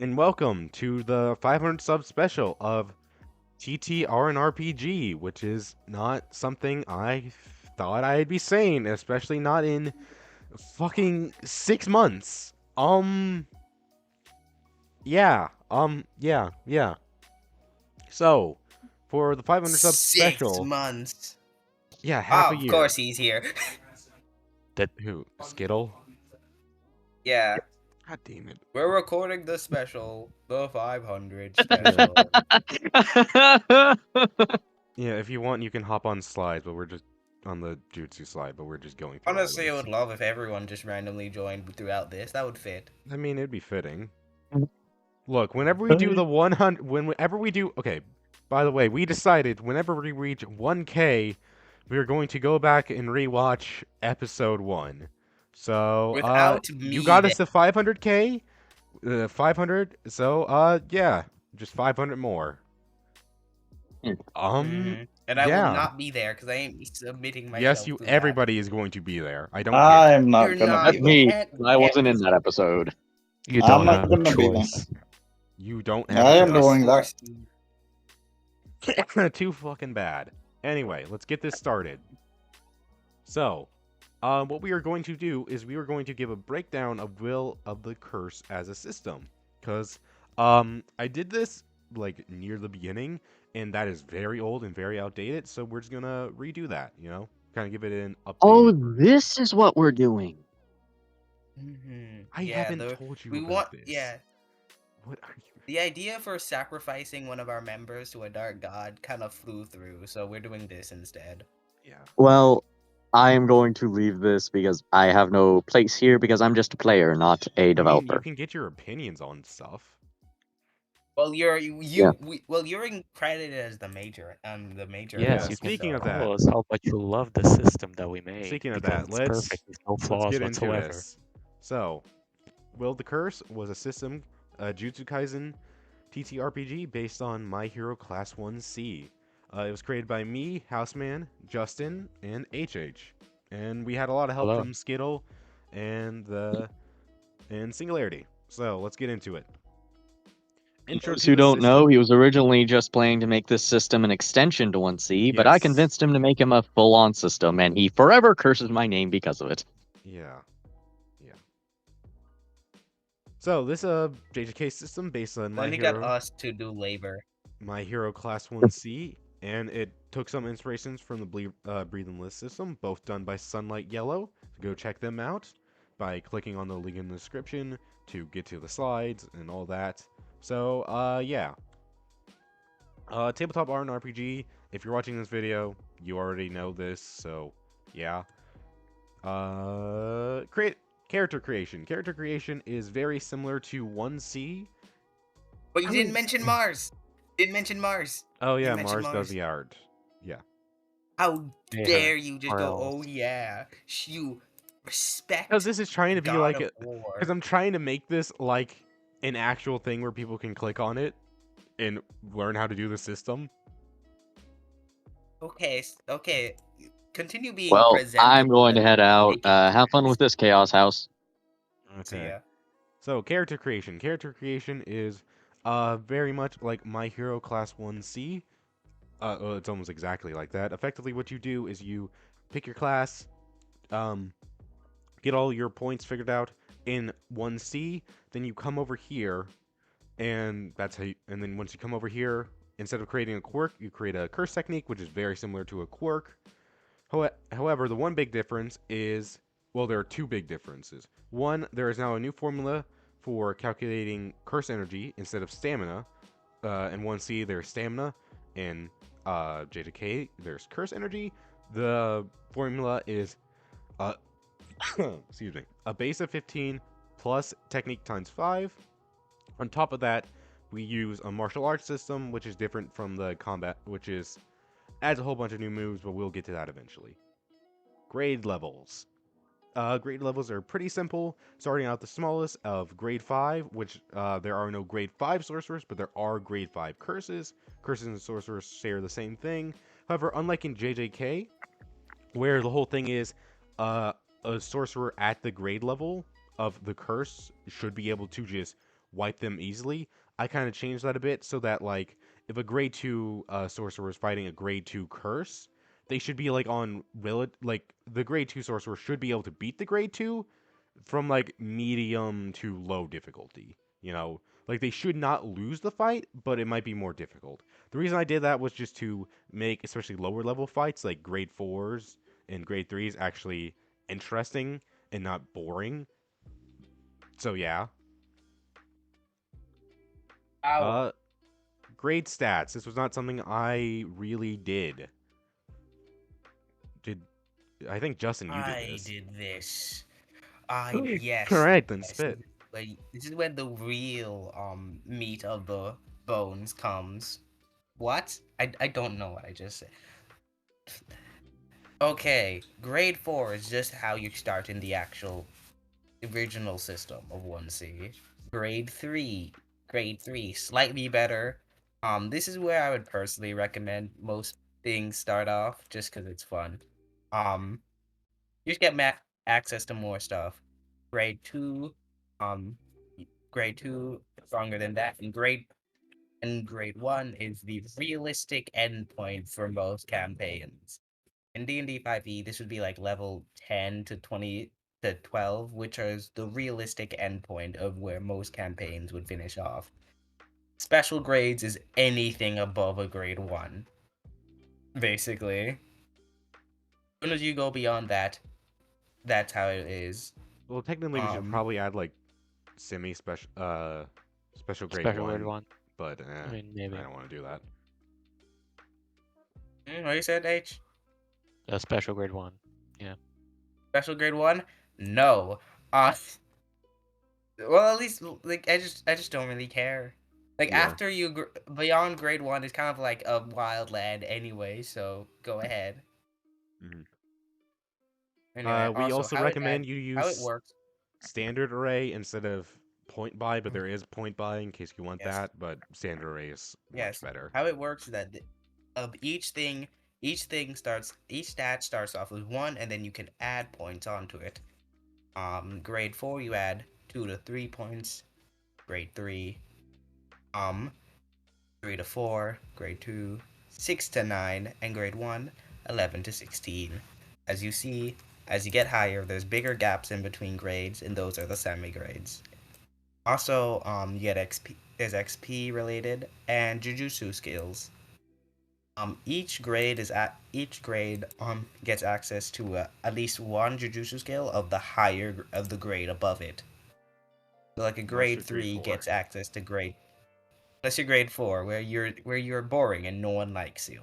and welcome to the 500 sub special of TTR and RPG, which is not something I thought I'd be saying, especially not in fucking 6 months. Yeah. So, for the 500 sub Six special, months. yeah, half Oh, a of year. course he's here. Who? Skittle? Yeah, God damn it. we're recording the special, the 500 special. Yeah, if you want, you can hop on slides, but we're just on the Jutsu slide, but we're just going through all Honestly, I this. would love if everyone just randomly joined throughout this. That would fit. I mean, it'd be fitting. Look, whenever we do the 100, whenever we do, okay, by the way, we decided whenever we reach 1K, we are going to go back and rewatch episode 1. So, Without you me got there. us to 500K, 500, so, yeah, just 500 more. And I will Yeah. not be there because I ain't submitting Yes, myself to that. everybody is going to be there. I don't care. I'm You're not gonna not. be That's You there. me. can't I get wasn't in me. that episode. You I'm don't not have a gonna be there. choice. You don't I have am a doing that. choice. Too fucking bad. Anyway, let's get this started. So, what we are going to do is we are going to give a breakdown of Will of the Curse as a system. Because, I did this, like, near the beginning, and that is very old and very outdated, so we're just gonna redo that, you know? Kind of give it an Oh, updated... this is what we're doing. I Yeah, haven't told you we about want. this. Yeah, What are you... the idea for sacrificing one of our members to a dark god kind of flew through, so we're doing this instead. Yeah. Well, I am going to leave this because I have no place here because I'm just a player, not a I mean, you developer. can get your opinions on stuff. Well, Yeah. you're credited as the major, the major. Yeah, Yes, you speaking can of that- tell us how much you love the system that we made. Speaking of because that, it's let's perfect. There's no let's flaws get into whatsoever. this. So, Will the Curse was a system, Jujutsu Kaisen TTRPG based on My Hero Class 1C. It was created by me, Houseman, Justin, and HH. And we had a lot of help Hello. from Skittle and Singularity. So, let's get into it. Intro Those to who the don't know, system. he was originally just planning to make this system an extension to 1C, but I Yes. convinced him to make him a full-on system, and he forever curses my name because of it. Yeah. So, this JJK system based on Then My you got Hero... us to do labor. My Hero Class 1C, and it took some inspirations from the Breathe and List system, both done by Sunlight Yellow. So go check them out by clicking on the link in the description to get to the slides and all that. So, yeah. Tabletop RPG, if you're watching this video, you already know this, so, yeah. Character creation. Character creation is very similar to 1C. But you didn't mention Mars. Didn't mention Mars. Oh yeah, mention Mars does Mars. the art. Yeah. How Yeah, dare you just go? Mars. Oh yeah, you respect. Because this is trying to be God like of a... War. Because I'm trying to make this like an actual thing where people can click on it and learn how to do the system. Okay. Continue being Well, presentable. I'm going to and head out. making Have fun sense. with this Chaos House. See Okay. ya. So character creation. Character creation is very much like My Hero Class 1C. Well, it's almost exactly like that. Effectively, what you do is you pick your class, get all your points figured out in 1C, then you come over here, and that's how. And then once you come over here, instead of creating a quirk, you create a curse technique, which is very similar to a quirk. However, the one big difference is, well, there are two big differences. One, there is now a new formula for calculating curse energy instead of stamina. In 1C, there's stamina. In JJK, there's curse energy. The formula is, excuse me, a base of 15 plus technique times 5. On top of that, we use a martial arts system, which is different from the combat, which adds a whole bunch of new moves, but we'll get to that eventually. Grade levels. Grade levels are pretty simple, starting out the smallest of grade 5, which there are no grade 5 sorcerers, but there are grade 5 curses. Curses and sorcerers share the same thing. However, unlike in JJK, where the whole thing is a sorcerer at the grade level of the curse should be able to just wipe them easily. I kind of changed that a bit so that like if a grade 2 sorcerer is fighting a grade 2 curse, they should be like on like the grade 2 sorcerer should be able to beat the grade 2 from like medium to low difficulty, you know? Like they should not lose the fight, but it might be more difficult. The reason I did that was just to make especially lower level fights like grade 4s and grade 3s actually interesting and not boring. So yeah. Ow. Uh grade stats. This was not something I really did. Did I think Justin you did I this. did this. Yes. Alright, then Yes. spit. This is when the real meat of the bones comes. What? I don't know what I just said. Okay, grade 4 is just how you start in the actual original system of 1C. Grade 3, slightly better. This is where I would personally recommend most things start off, just because it's fun. You just get access to more stuff. Grade 2, um, grade 2 stronger than that, and grade 1 is the realistic endpoint for most campaigns. In D&D 5e, this would be like level 10 to 20 to 12, which is the realistic endpoint of where most campaigns would finish off. Special grades is anything above a grade 1, basically. As soon as you go beyond that, that's how it is. Well, technically we should Um, probably add like semi special grade Special grade 1, one. but I mean, I maybe don't want to do that. what you said, H? a special grade one. Yeah. Special grade 1? No. Uh, well, at least like I just don't really care. Like Yeah. after you beyond grade 1 is kind of like a wild land anyway, so go ahead. Mhm. Anyway, We also also recommend you how it use works. standard array instead of point buy, but there is point buy in case you want Yes. that, but standard array is much Yes. better. How it works is that of each stat starts off with 1 and then you can add points onto it. Grade 4 you add 2 to 3 points. Grade 3 um 3 to 4, grade 2 6 to 9, and grade 1 11 to 16. As you see, as you get higher, there's bigger gaps in between grades, and those are the semi-grades. Also, you get XP. There's XP related and Jujutsu skills. Each grade gets access to at least one Jujutsu skill of the grade above it. So like a Unless grade you're grade 3 4. gets access to grade unless you're grade 4 where you're boring and no one likes you.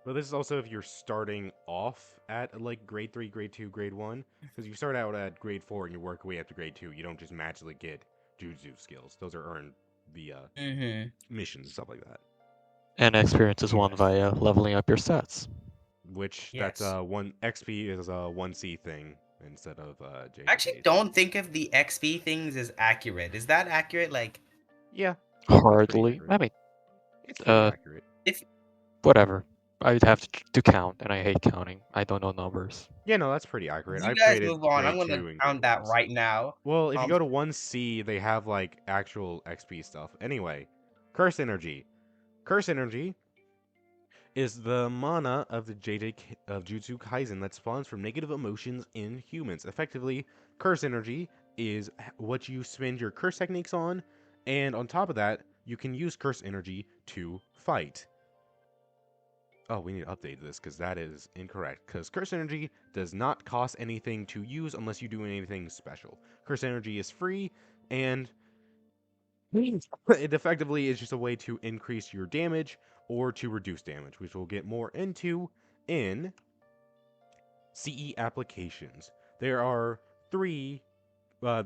But this is also if you're starting off at like grade 3, grade 2, grade 1, because you start out at grade 4 and you work your way up to grade 2. You don't just magically get Jujutsu skills. Those are earned via Mm-hmm. missions and stuff like that. And experience is won Yes. via leveling up your stats. Which that's Yes. one XP is a 1C thing instead of I actually JJKs. don't think of the XP things as accurate. Is that accurate? Like, Yeah, pretty Hardly. accurate. I mean, It's pretty uh, accurate. if whatever. I'd have to count, and I hate counting. I don't know numbers. Yeah, no, that's pretty accurate. you I've guys created move on, I'm grade gonna 2 and grade count that 1s. right now. Well, if you Um, go to 1C, they have like actual XP stuff. Anyway, Curse Energy. Curse Energy is the mana of the JJK of Jutsu Kaisen that spawns from negative emotions in humans. Effectively, Curse Energy is what you spend your curse techniques on, and on top of that, you can use Curse Energy to fight. Oh, we need to update this because that is incorrect. Because Curse Energy does not cost anything to use unless you do anything special. Curse Energy is free, and it effectively is just a way to increase your damage or to reduce damage, which we'll get more into in CE applications. There are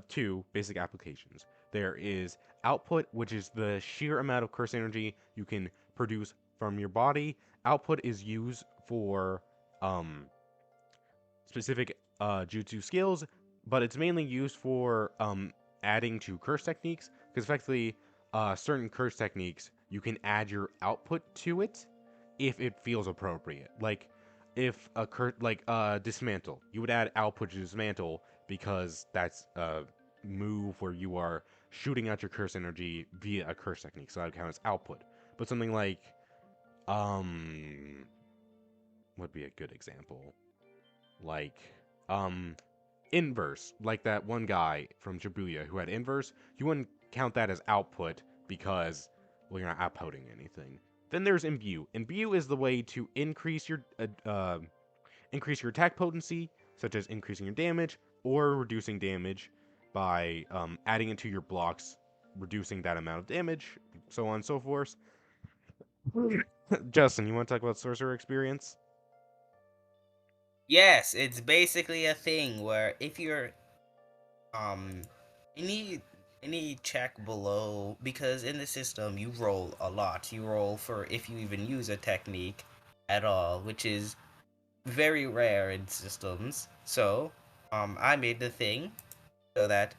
two basic applications. There is output, which is the sheer amount of curse energy you can produce from your body. Output is used for specific jutsu skills, but it's mainly used for adding to curse techniques because effectively certain curse techniques you can add your output to it if it feels appropriate. Like if a dismantle, you would add output to dismantle because that's a move where you are shooting out your curse energy via a curse technique, so that would count as output. But something like, would be a good example, like, inverse, like that one guy from Shibuya who had inverse, you wouldn't count that as output because, well, you're not outputting anything. Then there's imbue. Imbue is the way to increase your attack potency, such as increasing your damage or reducing damage by adding it to your blocks, reducing that amount of damage, so on and so forth. Justin, you want to talk about sorcerer experience? Yes, it's basically a thing where if you're um any any check below, because in the system you roll a lot. You roll for if you even use a technique at all, which is very rare in systems. So, I made the thing so that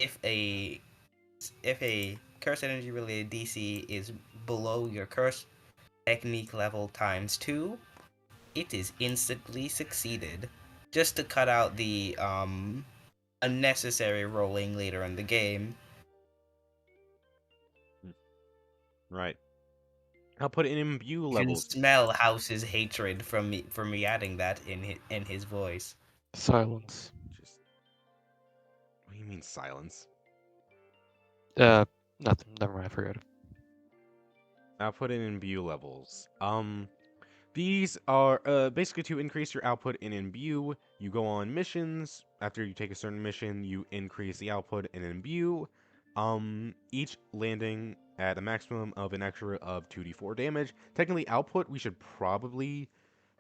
if a curse energy related DC is below your curse technique level times 2, it is instantly succeeded. Just to cut out the unnecessary rolling later in the game. Right. I'll put it in imbue You can levels. smell House's hatred from me adding that in his voice. Silence. Just, what do you mean silence? Uh, Nothing. Never mind. I forgot it. I'll put it in imbue levels. These are basically to increase your output in imbue. You go on missions. After you take a certain mission, you increase the output in imbue. Each landing at a maximum of an extra of 2d4 damage. Technically, output we should probably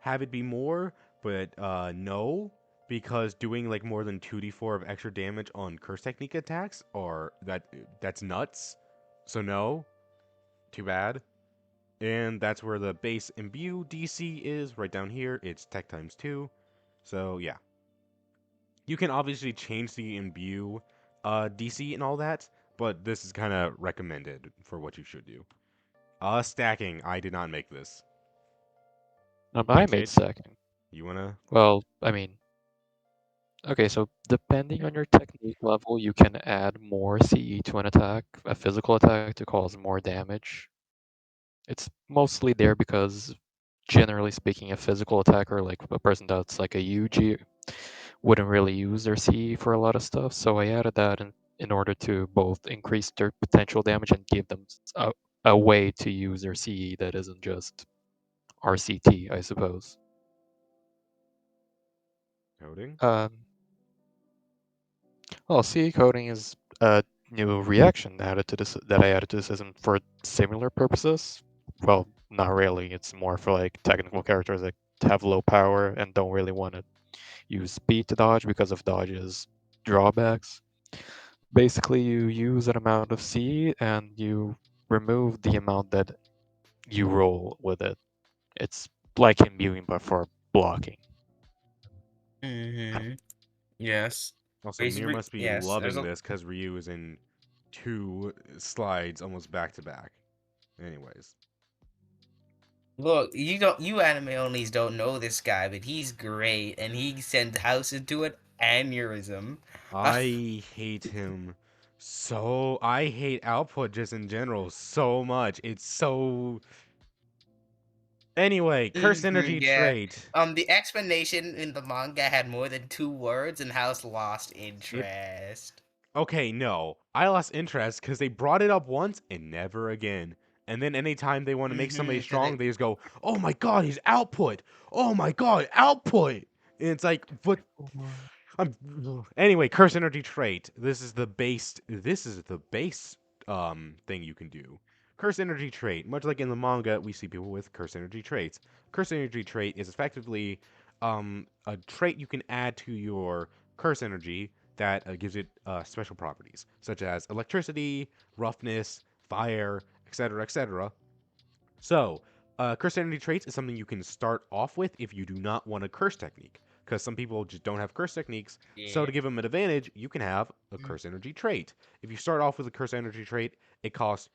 have it be more, but no, because doing like more than 2d4 of extra damage on curse technique attacks that's nuts. So no, too bad. And that's where the base imbue DC is, right down here. It's tech times 2. So yeah. You can obviously change the imbue DC and all that, but this is kind of recommended for what you should do. Stacking. I did not make this. I made Jade, stacking. you wanna? Well, I mean, okay, so depending on your technique level, you can add more CE to an attack, a physical attack, to cause more damage. It's mostly there because, generally speaking, a physical attacker, like a person that's like a UG, wouldn't really use their CE for a lot of stuff. So I added that in order to both increase their potential damage and give them a way to use their CE that isn't just RCT, I suppose. Coding? Um, well, CE coding is a new reaction added to this that I added to the system for similar purposes. Well, not really. It's more for like technical characters that have low power and don't really want to use speed to dodge because of dodge's drawbacks. Basically, you use an amount of C and you remove the amount that you roll with it. It's like imbuing, but for blocking. Mm-hmm. Yes. Also, Mir must be Yes. There's loving a this because Ryu is in 2 slides almost back to back. Anyways. look. You anime onlys don't know this guy, but he's great, and he sends House into an aneurysm. I hate him so. I hate output just in general so much. It's so. Anyway, curse energy Yeah. trait. The explanation in the manga had more than 2 words, and House lost It. interest. Okay, no. I lost interest because they brought it up once and never again. And then anytime they want to make somebody Cause strong, they just go, "Oh my god, he's output! Oh my god, output!" And it's like, but I'm anyway, curse energy trait. This is the base thing you can do. Curse energy trait. Much like in the manga, we see people with curse energy traits. Curse energy trait is effectively a trait you can add to your curse energy that gives it special properties, such as electricity, roughness, fire, etc., etc. So, curse energy traits is something you can start off with if you do not want a curse technique, because some people just don't have curse techniques. So, yeah. to give them an advantage, you can have a Mm. curse energy trait. If you start off with a curse energy trait, it costs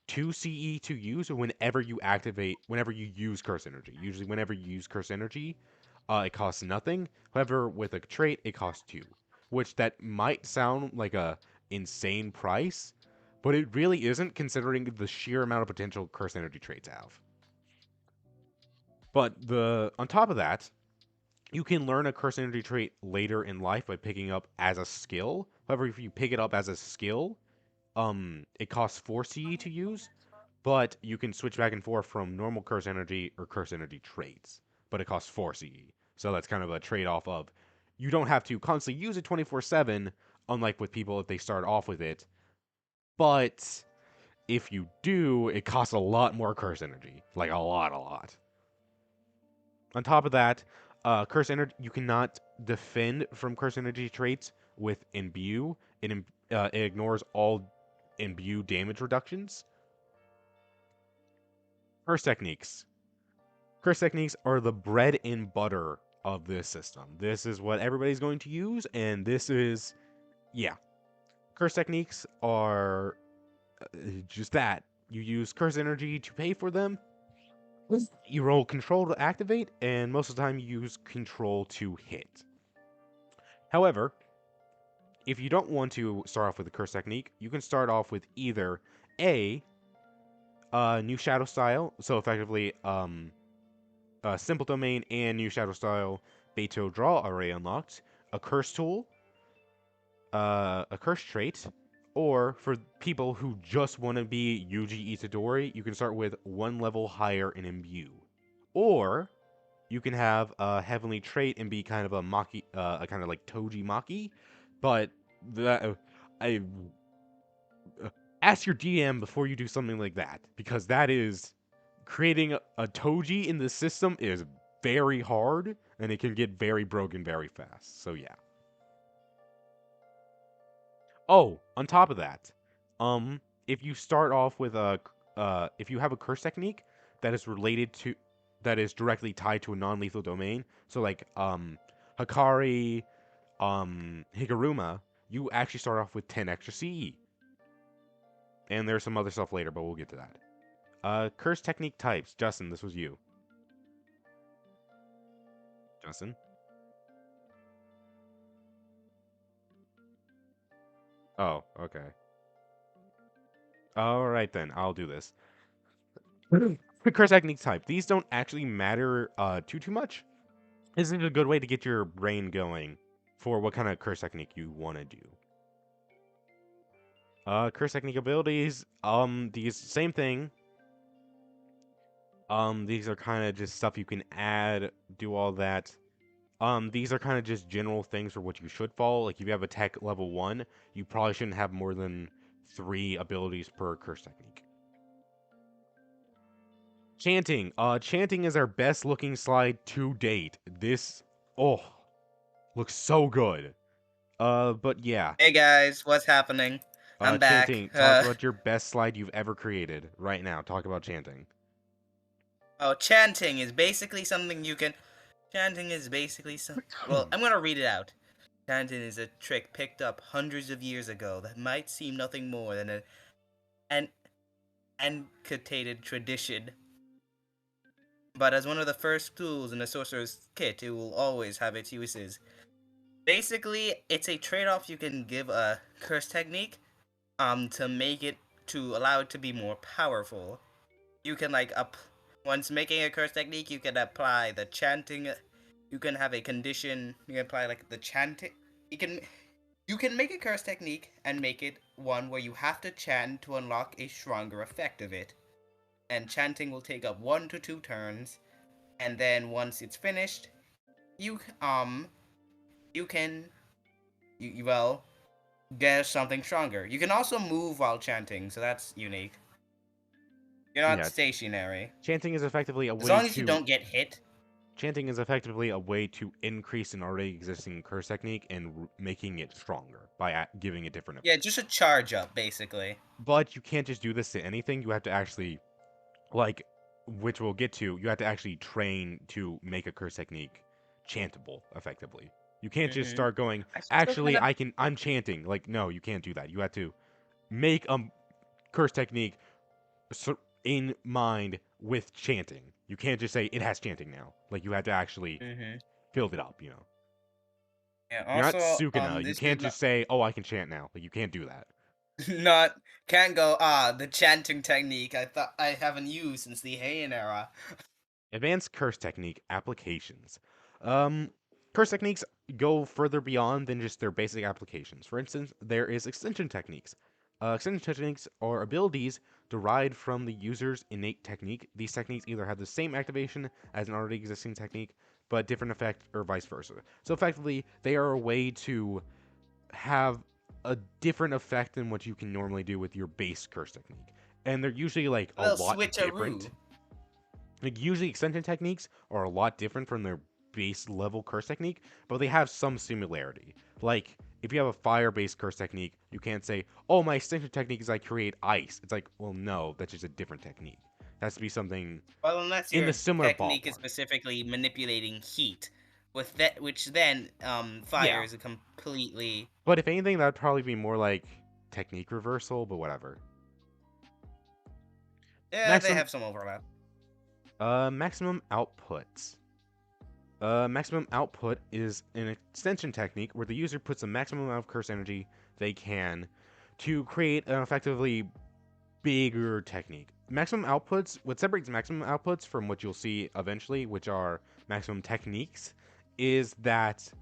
2 CE to use whenever you use curse energy. Usually, whenever you use curse energy, it costs nothing. However, with a trait, it costs 2, which that might sound like a insane price, but it really isn't considering the sheer amount of potential curse energy traits have. But on top of that, you can learn a curse energy trait later in life by picking up as a skill. However, if you pick it up as a skill, it costs 4 CE to use, but you can switch back and forth from normal curse energy or curse energy traits, but it costs 4 CE. So that's kind of a trade-off of you don't have to constantly use it 24/7, unlike with people if they start off with it. But if you do, it costs a lot more curse energy, like a lot. On top of that, curse energy you cannot defend from curse energy traits with imbue. It ignores all imbue damage reductions. Curse techniques. Curse techniques are the bread and butter of this system. This is what everybody's going to use, and this is, yeah. Curse techniques are just that. You use curse energy to pay for them. You roll control to activate, and most of the time you use control to hit. However, if you don't want to start off with a curse technique, you can start off with either a new shadow style, so effectively simple domain and new shadow style Beto draw already unlocked, a curse tool, a curse trait, or for people who just want to be Yuji Itadori, you can start with 1 level higher in imbue. Or you can have a heavenly trait and be kind of a Maki, a kind of like Toji Maki, but that I ask your DM before you do something like that, because that is creating a Toji in the system is very hard, and it can get very broken very fast. So yeah. Oh, on top of that, if you start off with if you have a curse technique that is that is directly tied to a non-lethal domain, so like Hikari, Higuruma, you actually start off with 10 extra CE. And there's some other stuff later, but we'll get to that. Curse technique types. Justin, this was you. Justin? Oh, okay. Alright then, I'll do this. Curse technique type. These don't actually matter too much. This is a good way to get your brain going for what kind of curse technique you want to do. Curse technique abilities, these same thing. These are kind of just stuff you can add, do all that. These are kind of just general things for what you should follow. Like if you have a tech level 1, you probably shouldn't have more than 3 abilities per curse technique. Chanting. Chanting is our best looking slide to date. This, looks so good. But yeah. Hey guys, what's happening? I'm back. Chanting, talk about your best slide you've ever created right now. Talk about chanting. Oh, chanting is basically something you can. Chanting is basically some. Well, I'm gonna read it out. Chanting is a trick picked up hundreds of years ago that might seem nothing more than an antiquated tradition. But as one of the first tools in the sorcerer's kit, it will always have its uses. Basically, it's a trade-off you can give a curse technique, to make it to allow it to be more powerful. You can once making a curse technique, you can apply the chanting. You can have a condition. You can apply like the chanting. You can make a curse technique and make it one where you have to chant to unlock a stronger effect of it. And chanting will take up 1 to 2 turns, and then once it's finished, you can well get something stronger. You can also move while chanting, so that's unique. You're not stationary. Chanting is effectively a way as long as you don't get hit. Chanting is effectively a way to increase an already existing curse technique and making it stronger by giving it different effects. Yeah, just a charge up, basically. But you can't just do this to anything. You have to actually, like, which we'll get to, you have to actually train to make a curse technique chantable, effectively. You can't just start going, actually, I'm chanting. Like, no, you can't do that. You have to make a curse technique in mind with chanting. You can't just say it has chanting now. Like you have to actually build it up, you know. Yeah. You're not Also, Sukuna. You this can't did just say, "Oh, I can chant now." Like you can't do that. not can't go. The chanting technique. I thought I haven't used since the Heian era. Advanced curse technique applications. Um, Curse techniques go further beyond than just their basic applications. For instance, there is extension techniques. Extension techniques are abilities derived from the user's innate technique. These techniques either have the same activation as an already existing technique, but different effect, or vice versa. So effectively, they are a way to have a different effect than what you can normally do with your base curse technique. And they're usually like A a little lot switcheroo. different. Like usually extension techniques are a lot different from their base level curse technique, but they have some similarity. Like if you have a fire-based curse technique, you can't say, "Oh, my extension technique is I create ice." It's like, well, no, that's just a different technique. It has to be something Well, unless in the your similar technique is ballpark. specifically manipulating heat, with that, which then fire Yeah, is a completely. but if anything, that'd probably be more like technique reversal, but whatever. Yeah, they Maximum, have some overlap. maximum outputs. Maximum output is an extension technique where the user puts the maximum amount of curse energy they can to create an effectively bigger technique. Maximum outputs, what separates maximum outputs from what you'll see eventually, which are maximum techniques, is that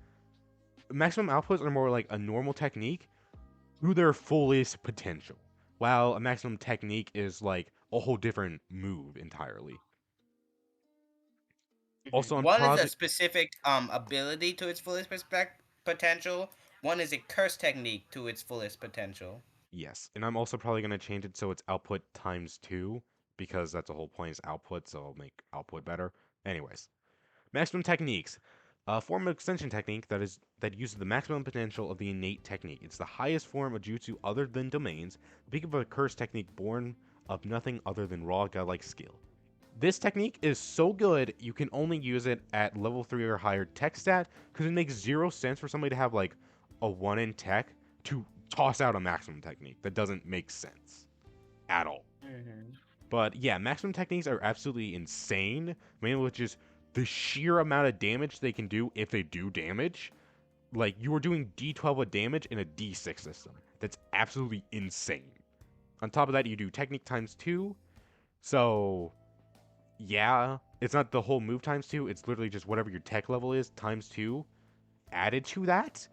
maximum outputs are more like a normal technique through their fullest potential, while a maximum technique is like a whole different move entirely. Also on One is a project, specific ability to its fullest potential. One is a curse technique to its fullest potential. yes, and I'm also probably going to change it so it's output times 2 because that's the whole point is output, so I'll make output better. Anyways, maximum techniques. A form of extension technique that uses the maximum potential of the innate technique. It's the highest form of jutsu other than domains. Think of a curse technique born of nothing other than raw godlike skill. This technique is so good you can only use it at level 3 or higher tech stat because it makes zero sense for somebody to have like a 1 in tech to toss out a maximum technique. That doesn't make sense at all. But yeah, maximum techniques are absolutely insane, mainly with just the sheer amount of damage they can do if they do damage. Like you are doing D12 of damage in a D6 system. That's absolutely insane. On top of that, you do technique times 2. So yeah, it's not the whole move times 2. It's literally just whatever your tech level is times 2 added to that.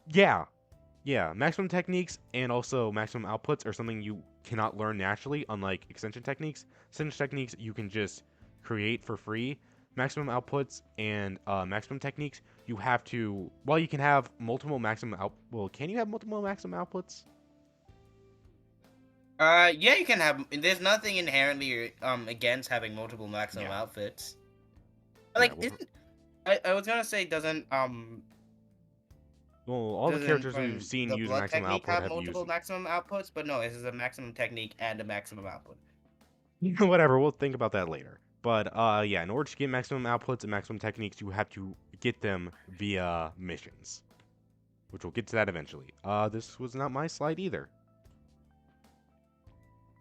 Yeah, yeah, maximum techniques and also maximum outputs are something you cannot learn naturally, unlike extension techniques. Extension techniques you can just create for free. Maximum outputs and maximum techniques, you have to. Well, you can have multiple maximum out. Well, can you have multiple maximum outputs? Yeah, you can have. There's nothing inherently against having multiple maximum Yeah. outfits. Yeah, Like, well, isn't I was gonna say doesn't all the characters we've seen the use blood maximum technique output have have multiple used. maximum outputs? But no, this is a maximum technique and a maximum output. Whatever, we'll think about that later. But yeah, in order to get maximum outputs and maximum techniques, you have to get them via missions, which we'll get to that eventually. This was not my slide either.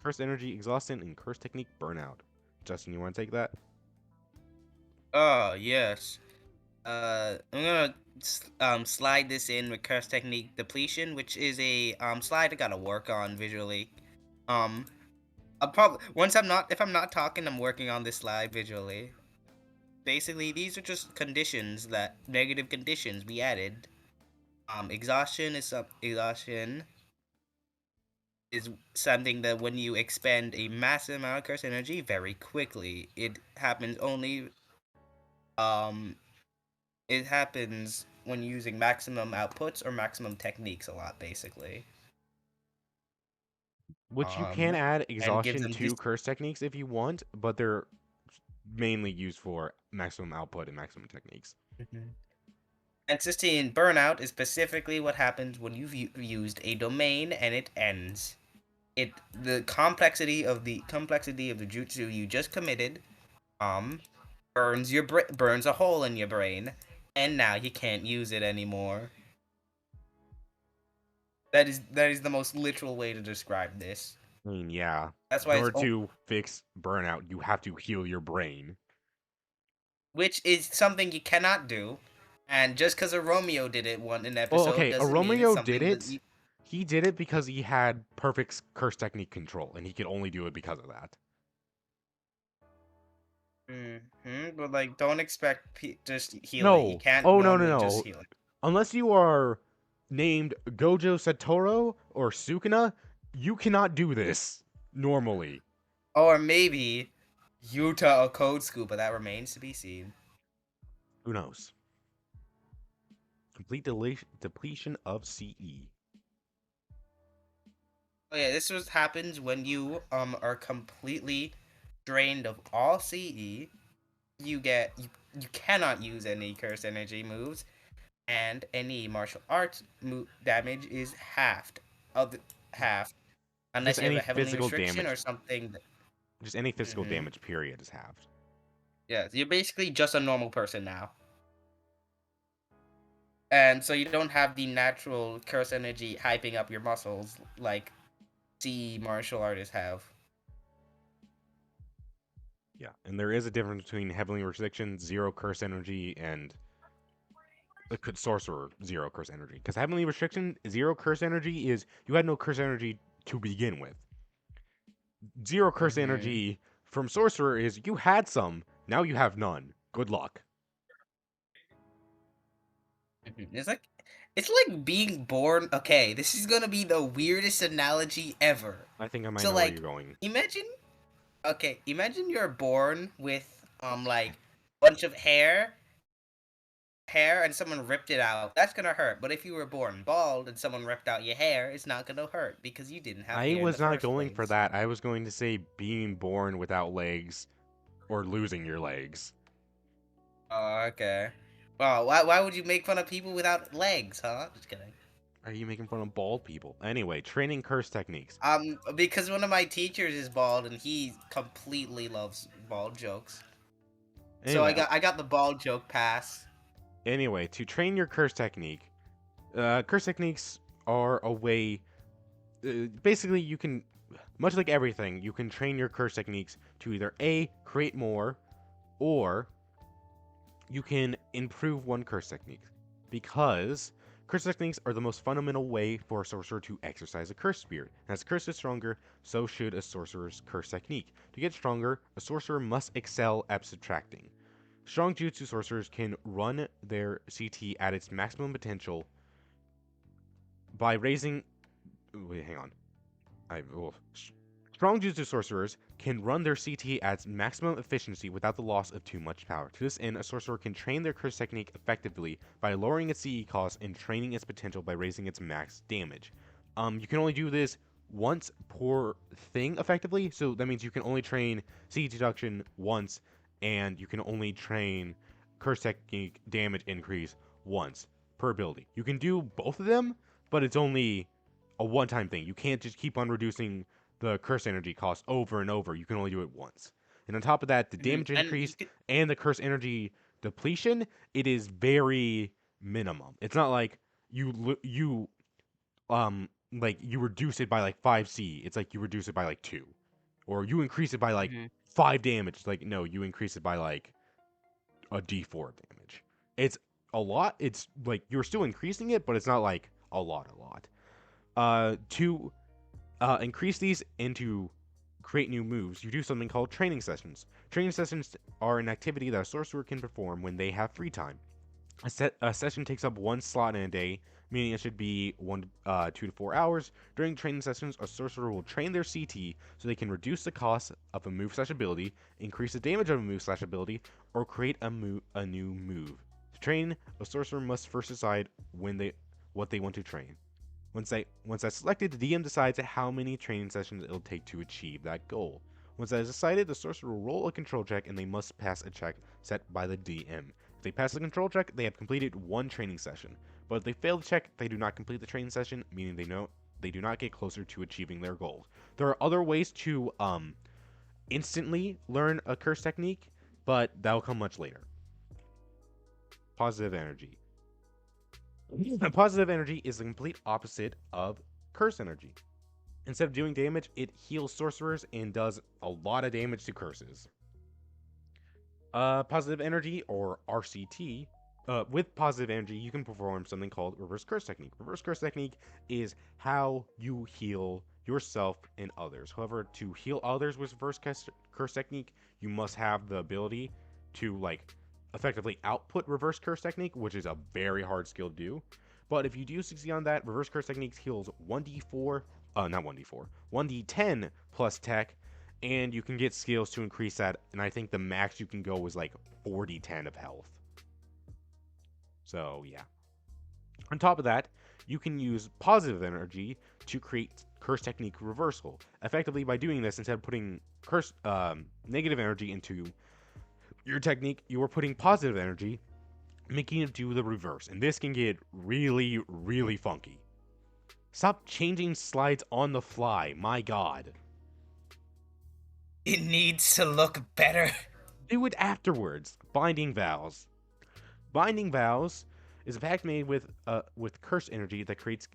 Curse energy exhaustion and curse technique burnout. Justin, you want to take that? Oh yes. I'm gonna slide this in with curse technique depletion, which is a slide I gotta work on visually. I'll probably if I'm not talking, I'm working on this slide visually. Basically, these are just conditions negative conditions we added. Exhaustion is something that when you expend a massive amount of curse energy very quickly, um it happens when using maximum outputs or maximum techniques a lot, basically. Which you can add And gives exhaustion them to curse techniques if you want, but they're mainly used for maximum output and maximum techniques. And 16 burnout is specifically what happens when you've used a domain and it ends. The complexity of the jutsu you just committed burns burns a hole in your brain, and now you can't use it anymore. That is the most literal way to describe this. I mean, yeah. That's In why order to fix burnout, you have to heal your brain. which is something you cannot do, And just because a Romeo did it an Well, episode okay, doesn't mean it's Romeo did something that it. He did it because he had perfect curse technique control, and he could only do it because of that. But like, don't expect just healing. You No. can't Oh, no, no, normally just no. heal it. Unless you are named Gojo Satoru or Sukuna, you cannot do this normally. Or maybe Yuta or Code School, but that remains to be seen. Who knows? Complete depletion of CE. Oh yeah, this happens when you are completely drained of all CE. You cannot use any curse energy moves, and any martial arts damage is halved half, unless Just you have any a heavenly physical restriction damage. or something. Just any physical Mhm. damage, period, is halved. Yeah, you're basically just a normal person now. And so you don't have the natural curse energy hyping up your muscles like CE martial artists have. Yeah, and there is a difference between heavenly restriction, zero curse energy, and sorcerer, zero curse energy. Because heavenly restriction, zero curse energy is you had no curse energy to begin with. Zero curse energy from sorcerer is you had some, now you have none. Good luck. It's like being born. Okay, this is gonna be the weirdest analogy ever. I think I might So know where like, you're going. imagine. Okay, imagine you're born with like bunch of hair, and someone ripped it out. That's gonna hurt. But if you were born bald and someone ripped out your hair, it's not gonna hurt because you didn't have I hair in the was not first going for place. that. I was going to say being born without legs or losing your legs. Oh, okay. Well, why would you make fun of people without legs, huh? Just kidding. Are you making fun of bald people? Anyway, training curse techniques. Because one of my teachers is bald and he completely loves bald jokes. So Anyway, I got the bald joke pass. anyway, to train your curse technique, curse techniques are a way. Basically, you can, much like everything, you can train your curse techniques to either A, create more, or you can improve one curse technique. Because curse techniques are the most fundamental way for a sorcerer to exercise a curse spirit. And as a curse is stronger, so should a sorcerer's curse technique. To get stronger, a sorcerer must excel at subtracting. Strong Jutsu sorcerers can run their CT at its maximum potential by raising. Wait, hang on. Strong Jutsu sorcerers can run their CT at its maximum efficiency without the loss of too much power. To this end, a sorcerer can train their curse technique effectively by lowering its CE cost and training its potential by raising its max damage. You can only do this once per thing effectively, so that means you can only train CE deduction once, and you can only train curse technique damage increase once per ability. You can do both of them, but it's only a one-time thing. You can't just keep on reducing the curse energy cost over and over. You can only do it once. And on top of that, the damage And you increase could, and the curse energy depletion, it is very minimum. It's not like you like you reduce it by like 5C. It's like you reduce it by like 2. Or you increase it by like 5 damage. Like no, you increase it by like a D4 damage. It's a lot. It's like you're still increasing it, but it's not like a lot. To increase these and to create new moves, you do something called training sessions. Training sessions are an activity that a sorcerer can perform when they have free time. A session takes up one slot in a day, meaning it should be 2 to 4 hours. During training sessions, a sorcerer will train their CT so they can reduce the cost of a move/ability, increase the damage of a move/ability, or create a new move. To train, a sorcerer must first decide what they want to train. Once that's selected, the DM decides how many training sessions it'll take to achieve that goal. Once that is decided, the sorcerer will roll a control check and they must pass a check set by the DM. If they pass the control check, they have completed one training session. But if they fail the check, they do not complete the training session, meaning they do not get closer to achieving their goals. There are other ways to instantly learn a curse technique, but that'll come much later. Positive energy. Positive energy is the complete opposite of curse energy. Instead of doing damage, it heals sorcerers and does a lot of damage to curses. Positive energy, or RCT, with positive energy, you can perform something called reverse curse technique. Reverse curse technique is how you heal yourself and others. However, to heal others with reverse curse technique, you must have the ability to like effectively output reverse curse technique, which is a very hard skill to do. But if you do succeed on that, reverse curse techniques heals 1d4, not 1d4, 1d10 plus tech, and you can get skills to increase that. And I think the max you can go is like 40-10 of health. So yeah. On top of that, you can use positive energy to create curse technique reversal. Effectively, by doing this, instead of putting negative energy into your technique, you are putting positive energy, making it do the reverse. And this can get really, really funky. Stop changing slides on the fly. My God. It needs to look better. Do it afterwards. Binding vows. Binding vows is a pact made with curse energy that creates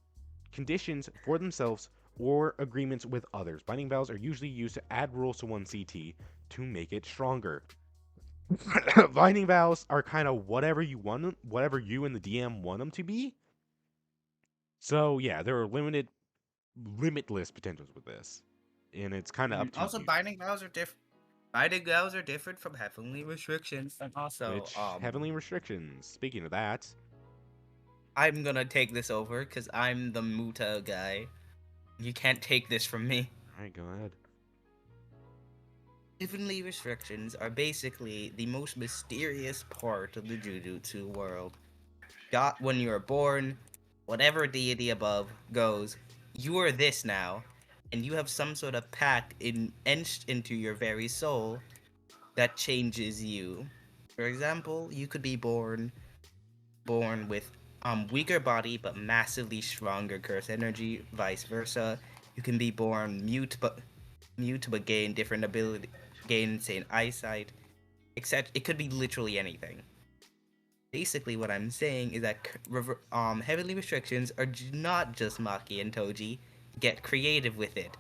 conditions for themselves or agreements with others. Binding vows are usually used to add rules to one CT to make it stronger. Binding vows are kind of whatever you want them, whatever you and the DM want them to be. So yeah, there are limitless potentials with this, and it's kind of up to Also, you. binding vows are different. Binding vows are different from heavenly restrictions, and also, Which heavenly restrictions? Speaking of that, I'm gonna take this over because I'm the Muta guy. You can't take this from me. all right, go ahead. Heavenly restrictions are basically the most mysterious part of the Jujutsu world. God, when you are born, whatever deity above goes, you are this now, and you have some sort of pact etched into your very soul that changes you. For example, you could be born with weaker body but massively stronger curse energy, vice versa. You can be born mute but gain different ability, gain insane eyesight, etc. It could be literally anything. Basically, what I'm saying is that heavenly restrictions are not just Maki and Toji. Get creative with it.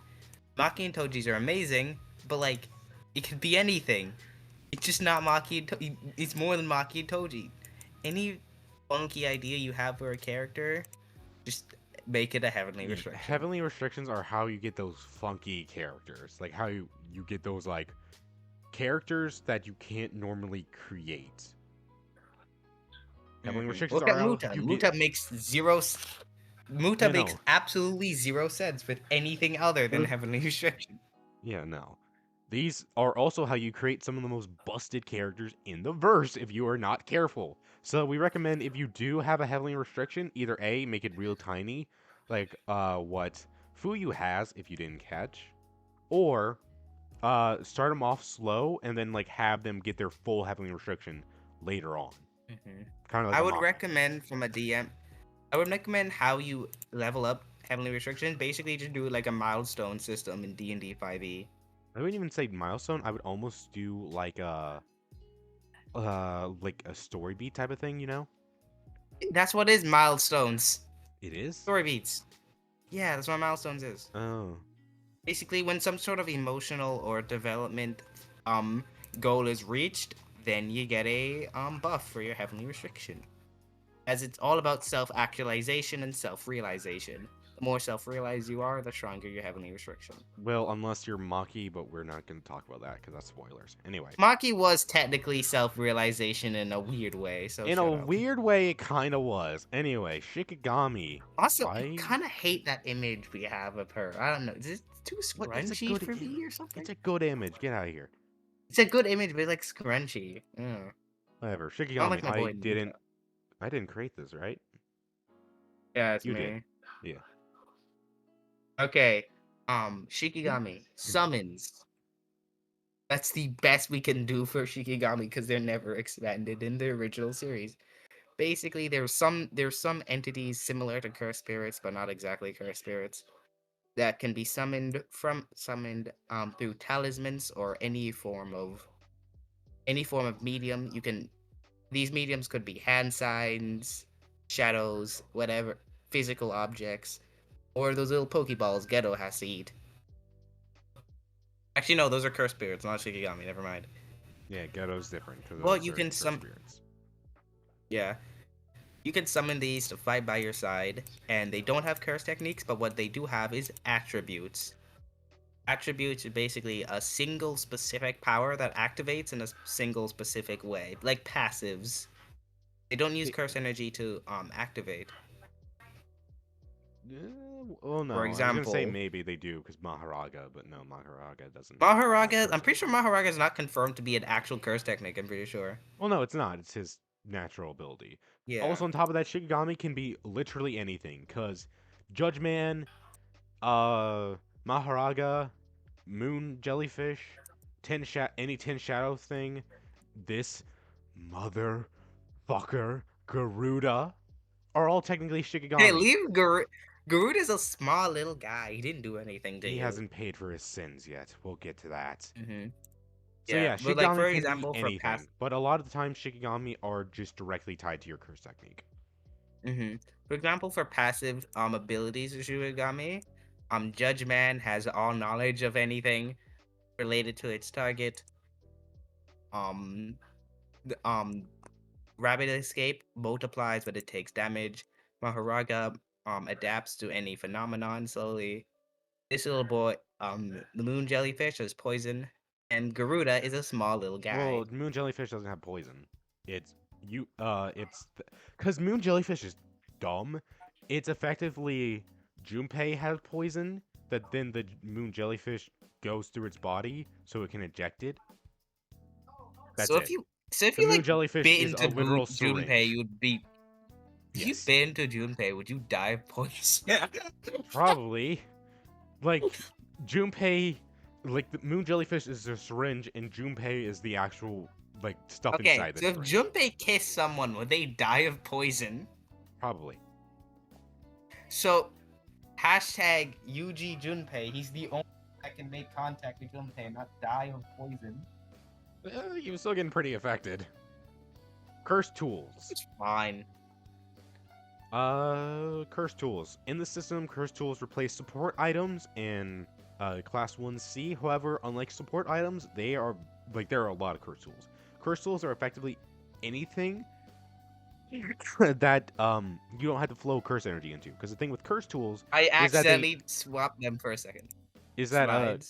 Maki and Toji's are amazing, but like, it could be anything. It's just not Maki and Toji. It's more than Maki and Toji. Any funky idea you have for a character, just make it a heavenly restriction. Heavenly restrictions are how you get those funky characters, like how you get those like characters that you can't normally create. Heavenly restrictions Look are at how Muta. you Muta get. makes zero. Muta Yeah, makes no. absolutely zero sense with anything other than heavenly restriction. Yeah, no. These are also how you create some of the most busted characters in the verse if you are not careful. So we recommend if you do have a heavenly restriction, either A, make it real tiny, like what Fuyu has if you didn't catch, or start them off slow and then like have them get their full heavenly restriction later on. Kind of like I a would mock. recommend from a DM. I would recommend how you level up heavenly restriction. Basically, just do like a milestone system in D&D 5e. I wouldn't even say milestone. I would almost do like a story beat type of thing, you know? That's what is milestones. It is? Story beats. Yeah, that's what milestones is. Oh. Basically, when some sort of emotional or development goal is reached, then you get a buff for your heavenly restriction. As it's all about self-actualization and self-realization. The more self-realized you are, the stronger your heavenly restriction. Well, unless you're Maki, but we're not going to talk about that because that's spoilers. Anyway. Maki was technically self-realization in a weird way, so In a weird way, it kind of was. Anyway, Shikigami. Also, I kind of hate that image we have of her. I don't know. Is it too scrunchy for me or something? It's a good image. Get out of here. It's a good image, but it's like scrunchy. Whatever. I Shikigami, like my boy I didn't create this, right? Yeah, it's You me. did. Yeah. Okay. Shikigami summons. That's the best we can do for Shikigami because they're never expanded in the original series. Basically, there's some entities similar to cursed spirits, but not exactly cursed spirits, that can be summoned through talismans or any form of medium. These mediums could be hand signs, shadows, whatever, physical objects, or those little Pokeballs Ghetto has to eat. Actually, no, those are cursed spirits, not Shikigami. Never mind. Yeah, Ghetto's different. Well, you can spirits. Yeah, You can summon these to fight by your side, and they don't have curse techniques, but what they do have is attributes. Attributes are basically a single specific power that activates in a single specific way, like passives. They don't use curse energy to activate. Oh no, For I was gonna say example, maybe they do because Maharaga, but no, Maharaga doesn't. Maharaga. curse I'm pretty sure energy. Maharaga is not confirmed to be an actual curse technique. I'm pretty sure. Well, no, it's not. It's his natural ability. Yeah. Also, on top of that, Shikigami can be literally anything. Cause Judge Man, Maharaga, Moon Jellyfish, any 10 shadow thing, this motherfucker Garuda are all technically Hey, Shikigami. leave Garuda's a small little guy. He didn't do anything to He you. hasn't paid for his sins yet. We'll get to that. Mm-hmm. So yeah, but like for Shikigami can be example, for anything, but a lot of the time Shikigami are just directly tied to your curse technique. For example, for passive abilities of Shikigami, Judge Man has all knowledge of anything related to its target. Um, Rapid Escape multiplies, but it takes damage. Maharaga adapts to any phenomenon slowly. This little boy, the Moon Jellyfish is poison, and Garuda is a small little guy. Well, Moon Jellyfish doesn't have poison. It's because Moon Jellyfish is dumb. It's effectively Junpei has poison that then the Moon Jellyfish goes through its body so it can eject it. That's so it. if The you Moon like Jellyfish bit is into a literal Junpei, syringe. you'd be. If you Yes, bit into Junpei, would you die of poison? probably. Like Junpei, like the Moon Jellyfish is a syringe, and Junpei is the actual like stuff Okay, inside the so if syringe. Junpei kissed someone, would they die of poison? Probably. So, hashtag UG Junpei, he's the only that can make contact with Junpei and not die of poison. He was still getting pretty affected. Cursed tools. It's fine. Cursed tools. In the system, cursed tools replace support items in Class 1C. However, unlike support items, there are a lot of cursed tools. Cursed tools are effectively anything that you don't have to flow curse energy into. Because the thing with cursed tools I is that they accidentally swapped them for a second. is that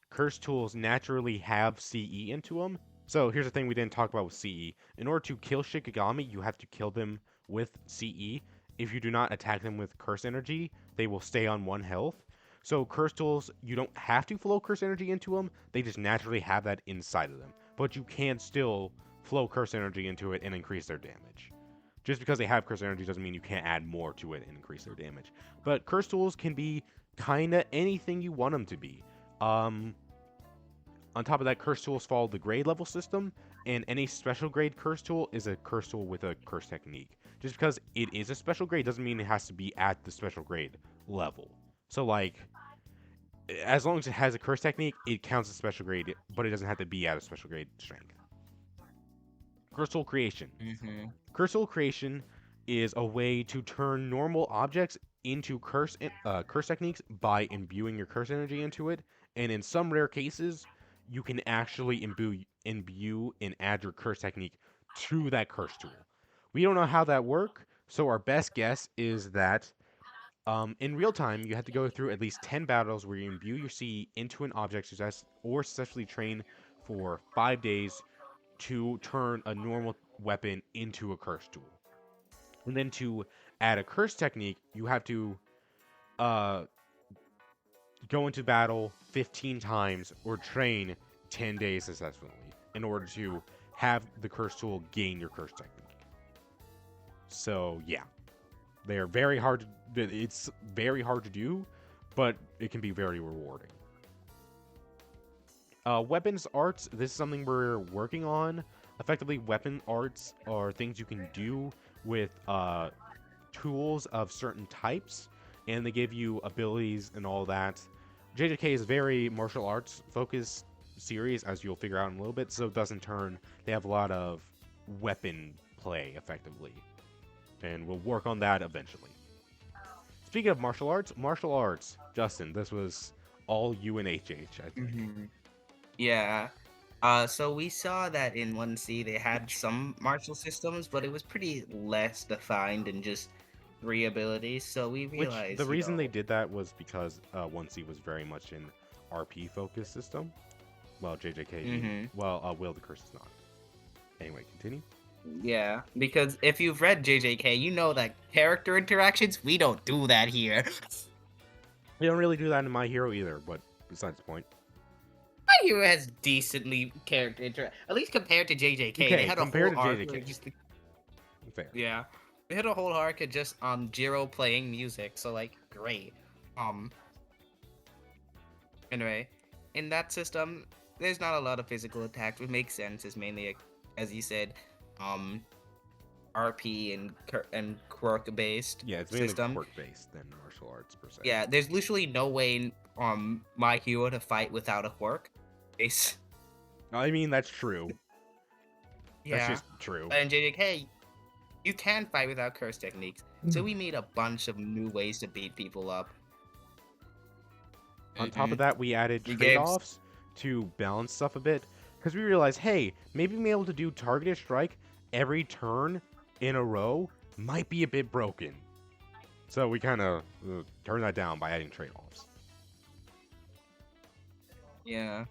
cursed tools naturally have CE into them. So here's the thing we didn't talk about with CE. In order to kill Shikigami, you have to kill them with CE. If you do not attack them with curse energy, they will stay on 1 health. So curse tools, you don't have to flow curse energy into them. They just naturally have that inside of them. But you can still flow curse energy into it and increase their damage. Just because they have curse energy doesn't mean you can't add more to it and increase their damage. But curse tools can be kinda anything you want them to be. On top of that, curse tools follow the grade level system, and any special grade curse tool is a curse tool with a curse technique. Just because it is a special grade doesn't mean it has to be at the special grade level. So, like, as long as it has a curse technique, it counts as special grade, but it doesn't have to be at a special grade strength. Curse tool creation. Curse tool creation is a way to turn normal objects into curse techniques by imbuing your curse energy into it, and in some rare cases, you can actually imbue and add your curse technique to that curse tool. We don't know how that works, so our best guess is that in real time, you have to go through at least 10 battles where you imbue your CE into an object or successfully train for 5 days to turn a normal weapon into a curse tool. And then to add a curse technique, you have to go into battle 15 times or train 10 days successfully in order to have the curse tool gain your curse technique. So yeah, they are very hard. It's very hard to do, but it can be very rewarding. Weapons arts. This is something we're working on. Effectively, weapon arts are things you can do with tools of certain types, and they give you abilities and all that. JJK is very martial arts focused series, as you'll figure out in a little bit, so it doesn't turn. They have a lot of weapon play, effectively, and we'll work on that eventually. Speaking of martial arts, Justin, this was all you and HH, I think. Yeah. So we saw that in 1C they had some martial systems, but it was pretty less defined than just 3 abilities. So we Which the realized, reason they did that was because 1C was very much an RP focused system. Well, JJK, Will the Curse is not. Anyway, continue. yeah, because if you've read JJK, you know that character interactions, we don't do that here. We don't really do that in My Hero either, but besides the point. My Hero has decently character interaction, at least compared to JJK. They Okay, had a compared whole to arc JJK. where just Fair. yeah, they had a whole arc of just Jiro playing music, so like great. Anyway, in that system, there's not a lot of physical attacks, which makes sense. It's mainly, as you said, RP and quirk based. Yeah, it's mainly system. quirk based than martial arts per se. Yeah, there's literally no way in My Hero to fight without a quirk base. I mean, that's true. Yeah, That's just true. but in JJK, you can fight without curse techniques. So we made a bunch of new ways to beat people up. On top of that, we added You trade-offs to balance stuff a bit, because we realized, hey, maybe being able to do targeted strike every turn in a row might be a bit broken. So we kind of turned that down by adding trade-offs. Yeah.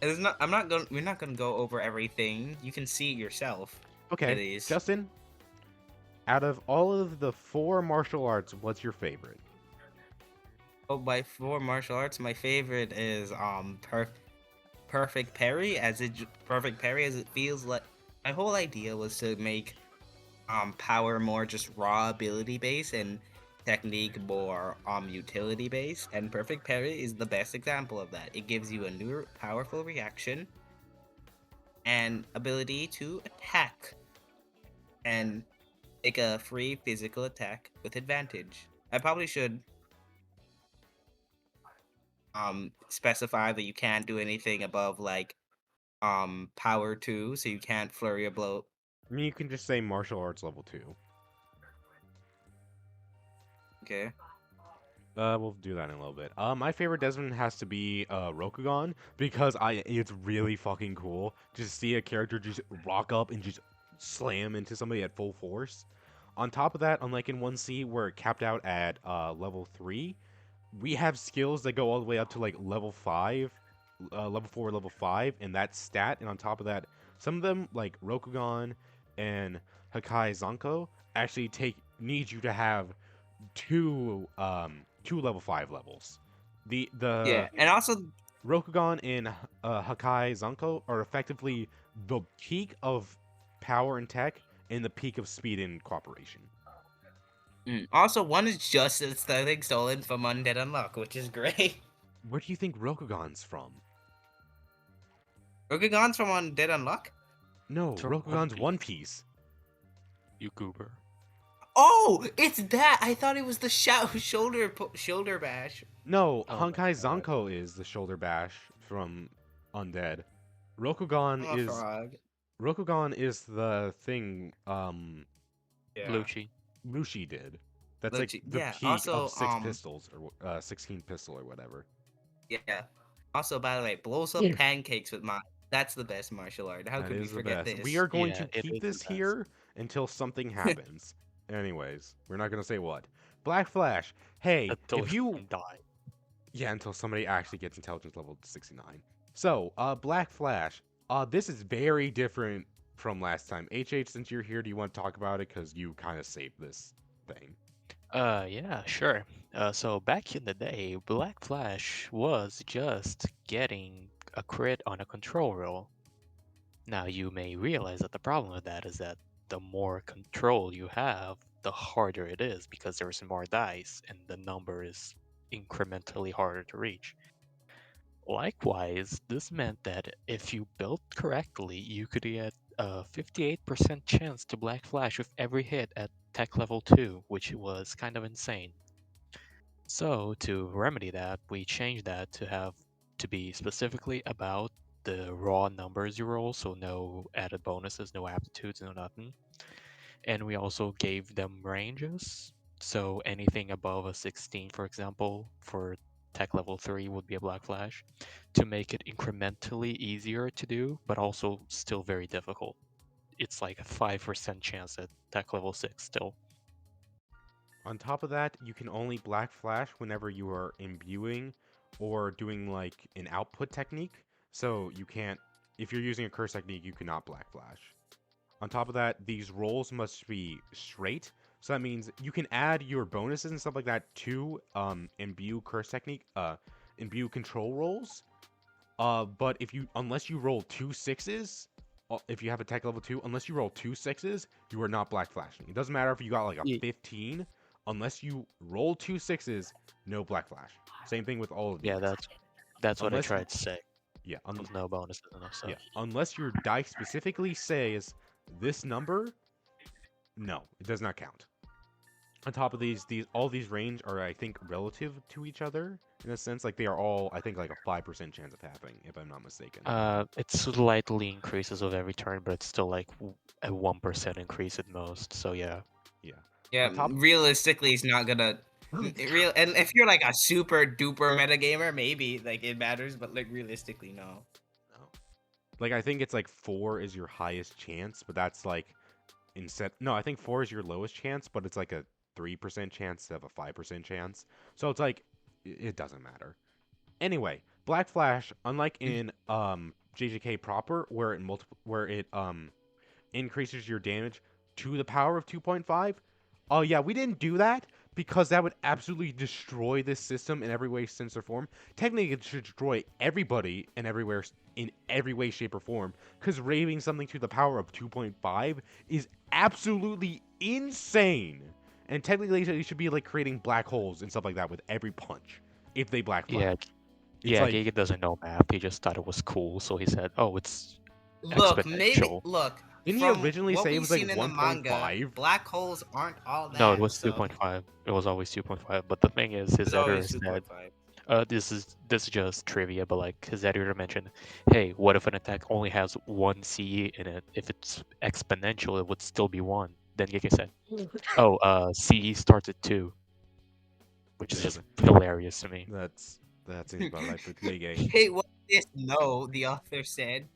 We're not gonna go over everything. You can see it yourself. Okay, Justin, out of all of the 4 martial arts, what's your favorite? Oh, by 4 martial arts, my favorite is perfect parry, as it feels like. My whole idea was to make power more just raw ability based and technique more utility based, and perfect parry is the best example of that. It gives you a new powerful reaction and ability to attack and make a free physical attack with advantage. I probably should specify that you can't do anything above like power 2, so you can't flurry a blow. I mean, you can just say martial arts level 2. Okay. We'll do that in a little bit. My favorite Desmond has to be Rokugan, because it's really fucking cool to see a character just rock up and just slam into somebody at full force. On top of that, unlike in 1C where it capped out at level 3, we have skills that go all the way up to like level 5, level 4, level 5, and that stat. And on top of that, some of them like Rokugan and Hakai Zanko actually need you to have two level 5 levels. Yeah, and also Rokugan and Hakai Zanko are effectively the peak of power and tech and the peak of speed and cooperation. Also, one is just aesthetic stolen from Undead Unlock, which is great. Where do you think Rokugan's from? Rokugan's from Undead Unlock? No, It's from Rokugan's One One Piece. You goober. Oh, it's that! I thought it was the shoulder bash. No, Oh my Hakai God. Zanko is the shoulder bash from Undead. Rokugan I'm a is frog. Rokugan is the thing Yeah. Mushi did. That's Luchi- like the yeah, peak also, of 6 pistols or 16 pistol or whatever. Yeah. Also, by the way, blows up pancakes with that's the best martial art. How That could we is the forget best. this? We are going Yeah, to it keep is the this best. here until something happens. Anyways, we're not gonna say what. Black Flash. Hey, Until if you die. yeah, until somebody actually gets intelligence level 69. So, Black Flash. This is very different from last time. HH, since you're here, do you want to talk about it? Because you kind of saved this thing. Yeah, sure. So back in the day, Black Flash was just getting a crit on a control roll. Now you may realize that the problem with that is that the more control you have, the harder it is because there's more dice and the number is incrementally harder to reach. Likewise, this meant that if you built correctly, you could get a 58% chance to Black Flash with every hit at tech level 2, which was kind of insane. So to remedy that, we changed that to be specifically about the raw numbers you roll, so no added bonuses, no aptitudes, no nothing. And we also gave them ranges. So anything above a 16, for example, for tech level 3 would be a Black Flash, to make it incrementally easier to do, but also still very difficult. It's like a 5% chance at tech level 6 still. On top of that, you can only Black Flash whenever you are imbuing or doing like an output technique. So you can't, if you're using a curse technique, you cannot Black Flash. On top of that, these rolls must be straight. So that means you can add your bonuses and stuff like that to imbue curse technique, imbue control rolls. But unless you roll 2 6s, if you have a tech level 2, unless you roll 2 6s, you are not Black Flashing. It doesn't matter if you got like a Ye- 15, unless you roll 2 6s, no Black Flash. Same thing with all of these. Yeah, that's what I Unless- tried to say. Yeah, With no bonuses and stuff. yeah, unless your dice specifically says this number, no, it does not count. On top of all these range are, I think, relative to each other in a sense. Like they are all, I think, like a 5% chance of happening, if I'm not mistaken. It slightly increases with every turn, but it's still like a 1% increase at most. So yeah. Yeah, On top- realistically, it's not gonna. And if you're like a super duper metagamer, maybe like it matters, but like realistically, no. Like I think it's like 4 is your highest chance, but that's like no, I think 4 is your lowest chance, but it's like a 3% chance to have a 5% chance. So it's like it doesn't matter. Anyway, Black Flash, unlike in JJK proper, where it increases your damage to the power of 2.5. Oh yeah, we didn't do that because that would absolutely destroy this system in every way, sense, or form. Technically, it should destroy everybody in every way, shape, or form. Because raising something to the power of 2.5 is absolutely insane. And technically, you should be like creating black holes and stuff like that with every punch if they Black Flash. Yeah, It's yeah. like, Giga doesn't know math. He just thought it was cool, so he said, "Oh, it's Look, maybe exponential." look. Didn't he From originally what say it we've was like seen in the manga, 1.5? black holes aren't all that. No, it was so 2.5. It was always 2.5. But the thing is, his It's always editor said, 2.5. this is just trivia, but like his editor mentioned, hey, what if an attack only has 1 CE in it? If it's exponential, it would still be 1. Then Giga said, oh, CE starts at 2, which is just hilarious to me. That seems about right for Gege. Hey, what is this? No, the author said.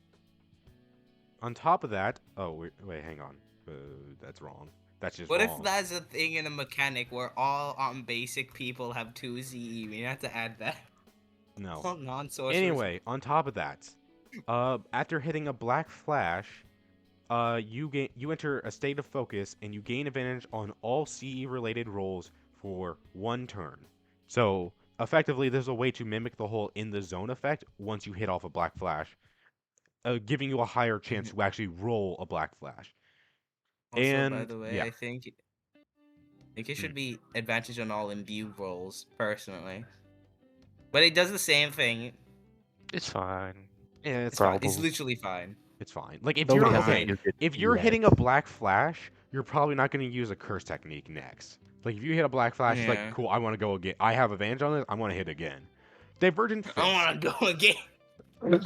On top of that, oh wait, hang on. That's wrong. That's just What wrong. if that's a thing in a mechanic where all basic people have 2 CE? We have to add that. No. All non-sorcerers. Anyway, on top of that, after hitting a Black Flash, you enter a state of focus and you gain advantage on all CE related rolls for 1 turn. So effectively, there's a way to mimic the whole in the zone effect once you hit off a Black Flash, giving you a higher chance to actually roll a Black Flash. Also, by And the way, yeah, I think it should be advantage on all imbue rolls, personally. But it does the same thing. It's fine. yeah, It's fine. It's literally fine. It's fine. Like if Nobody you're has okay, used it if you're yet. hitting a Black Flash, you're probably not going to use a curse technique next. Like if you hit a Black Flash, it's Yeah. like cool. I want to go again. I have advantage on this. I want to hit again. Divergent Fist. I want to go again. I'm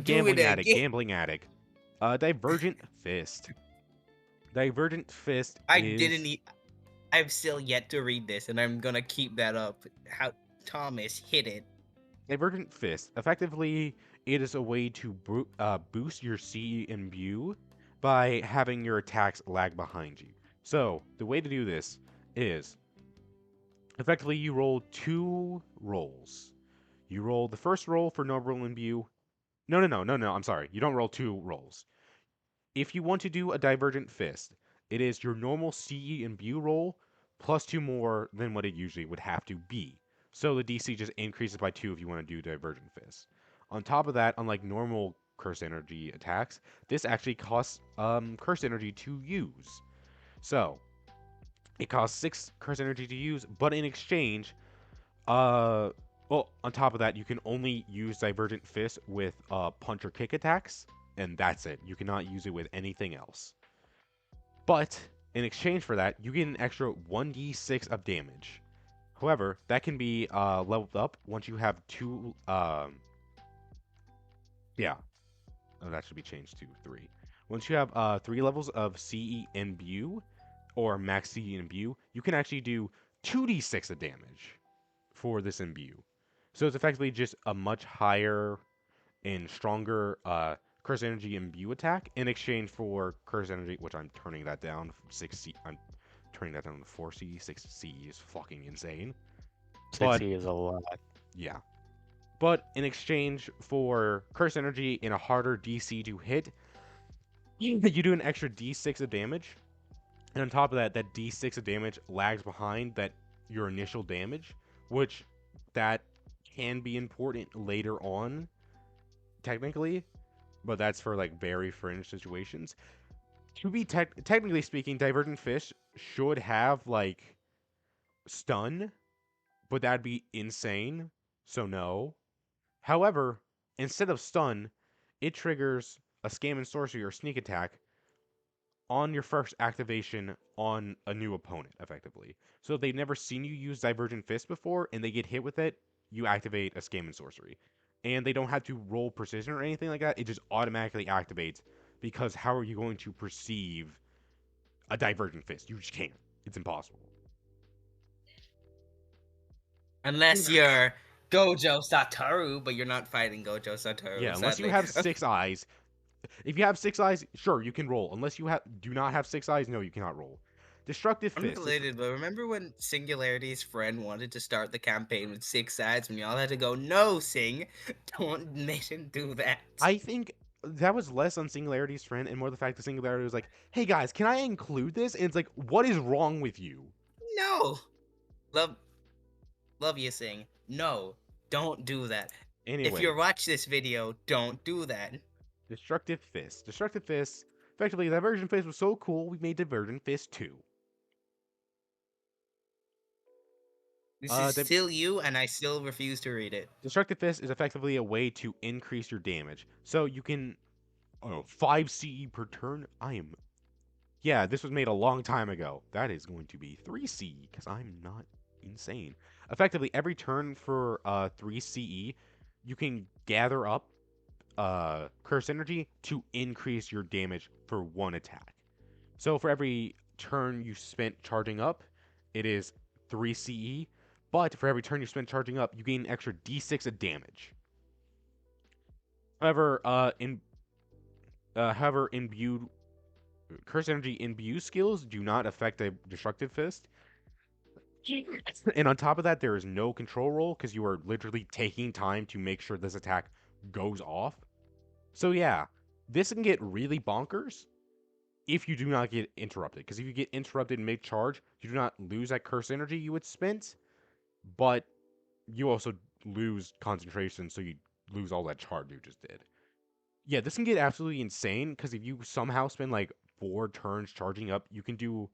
Gambling doing it addict. again. Gambling addict. Divergent Fist. Divergent Fist. I've still yet to read this, and I'm gonna keep that up. How Thomas hit it. Divergent Fist. Effectively, it is a way to boost your CE imbue by having your attacks lag behind you. So, the way to do this is effectively you roll 2 rolls. You roll the first roll for normal imbue. No, I'm sorry. You don't roll 2 rolls. If you want to do a Divergent Fist, it is your normal CE imbue roll plus 2 more than what it usually would have to be. So the DC just increases by 2 if you want to do Divergent Fist. On top of that, unlike normal Curse Energy attacks, this actually costs Curse Energy to use. So, it costs 6 Curse Energy to use, but in exchange, well, on top of that, you can only use Divergent Fist with punch or kick attacks, and that's it. You cannot use it with anything else. But in exchange for that, you get an extra 1d6 of damage. However, that can be leveled up once you have 2. Yeah, that should be changed to 3. Once you have 3 levels of CE imbue or max CE imbue, you can actually do 2d6 of damage for this imbue. So it's effectively just a much higher and stronger curse energy imbue attack in exchange for curse energy, which I'm turning that down from 6C. I'm turning that down to 4C. 6C is fucking insane. But 60 is a lot. yeah. But in exchange for curse energy and a harder DC to hit, you do an extra D6 of damage. And on top of that, that D6 of damage lags behind that your initial damage, which that can be important later on, technically, but that's for like very fringe situations. To be technically speaking, Divergent Fish should have like stun, but that'd be insane. So no. However, instead of stun, it triggers a scam and sorcery or sneak attack on your first activation on a new opponent, effectively. So if they've never seen you use Divergent Fist before and they get hit with it, you activate a scam and sorcery. And they don't have to roll precision or anything like that. It just automatically activates because how are you going to perceive a Divergent Fist? You just can't. It's impossible. Unless you're Gojo Satoru, but you're not fighting Gojo Satoru. Yeah, unless you sadly. have 6 eyes. If you have 6 eyes, sure, you can roll. Unless you do not have 6 eyes, no, you cannot roll. Destructive Fist. Unrelated, but remember when Singularity's friend wanted to start the campaign with 6 eyes when y'all had to go, no, Sing, don't make him do that. I think that was less on Singularity's friend and more the fact that Singularity was like, hey guys, can I include this? And it's like, what is wrong with you? No! Love you, Sing. No, don't do that. Anyway, If you watch this video, don't do that. Destructive Fist. Destructive Fist. Effectively, Divergent Fist was so cool, we made Divergent Fist 2. This is still you, and I still refuse to read it. Destructive Fist is effectively a way to increase your damage. So you can, 5 CE per turn. Yeah, this was made a long time ago. That is going to be 3 CE, because I'm not insane. Effectively, every turn for 3 CE, you can gather up curse energy to increase your damage for 1 attack. So for every turn you spent charging up, it is 3 CE. But for every turn you spend charging up, you gain an extra D6 of damage. However, imbued curse energy imbue skills do not affect a destructive fist. And on top of that, there is no control roll because you are literally taking time to make sure this attack goes off. So yeah, this can get really bonkers if you do not get interrupted. Because if you get interrupted mid-charge, you do not lose that curse energy you had spent, but you also lose concentration, so you lose all that charge you just did. Yeah, this can get absolutely insane, because if you somehow spend like 4 turns charging up, you can do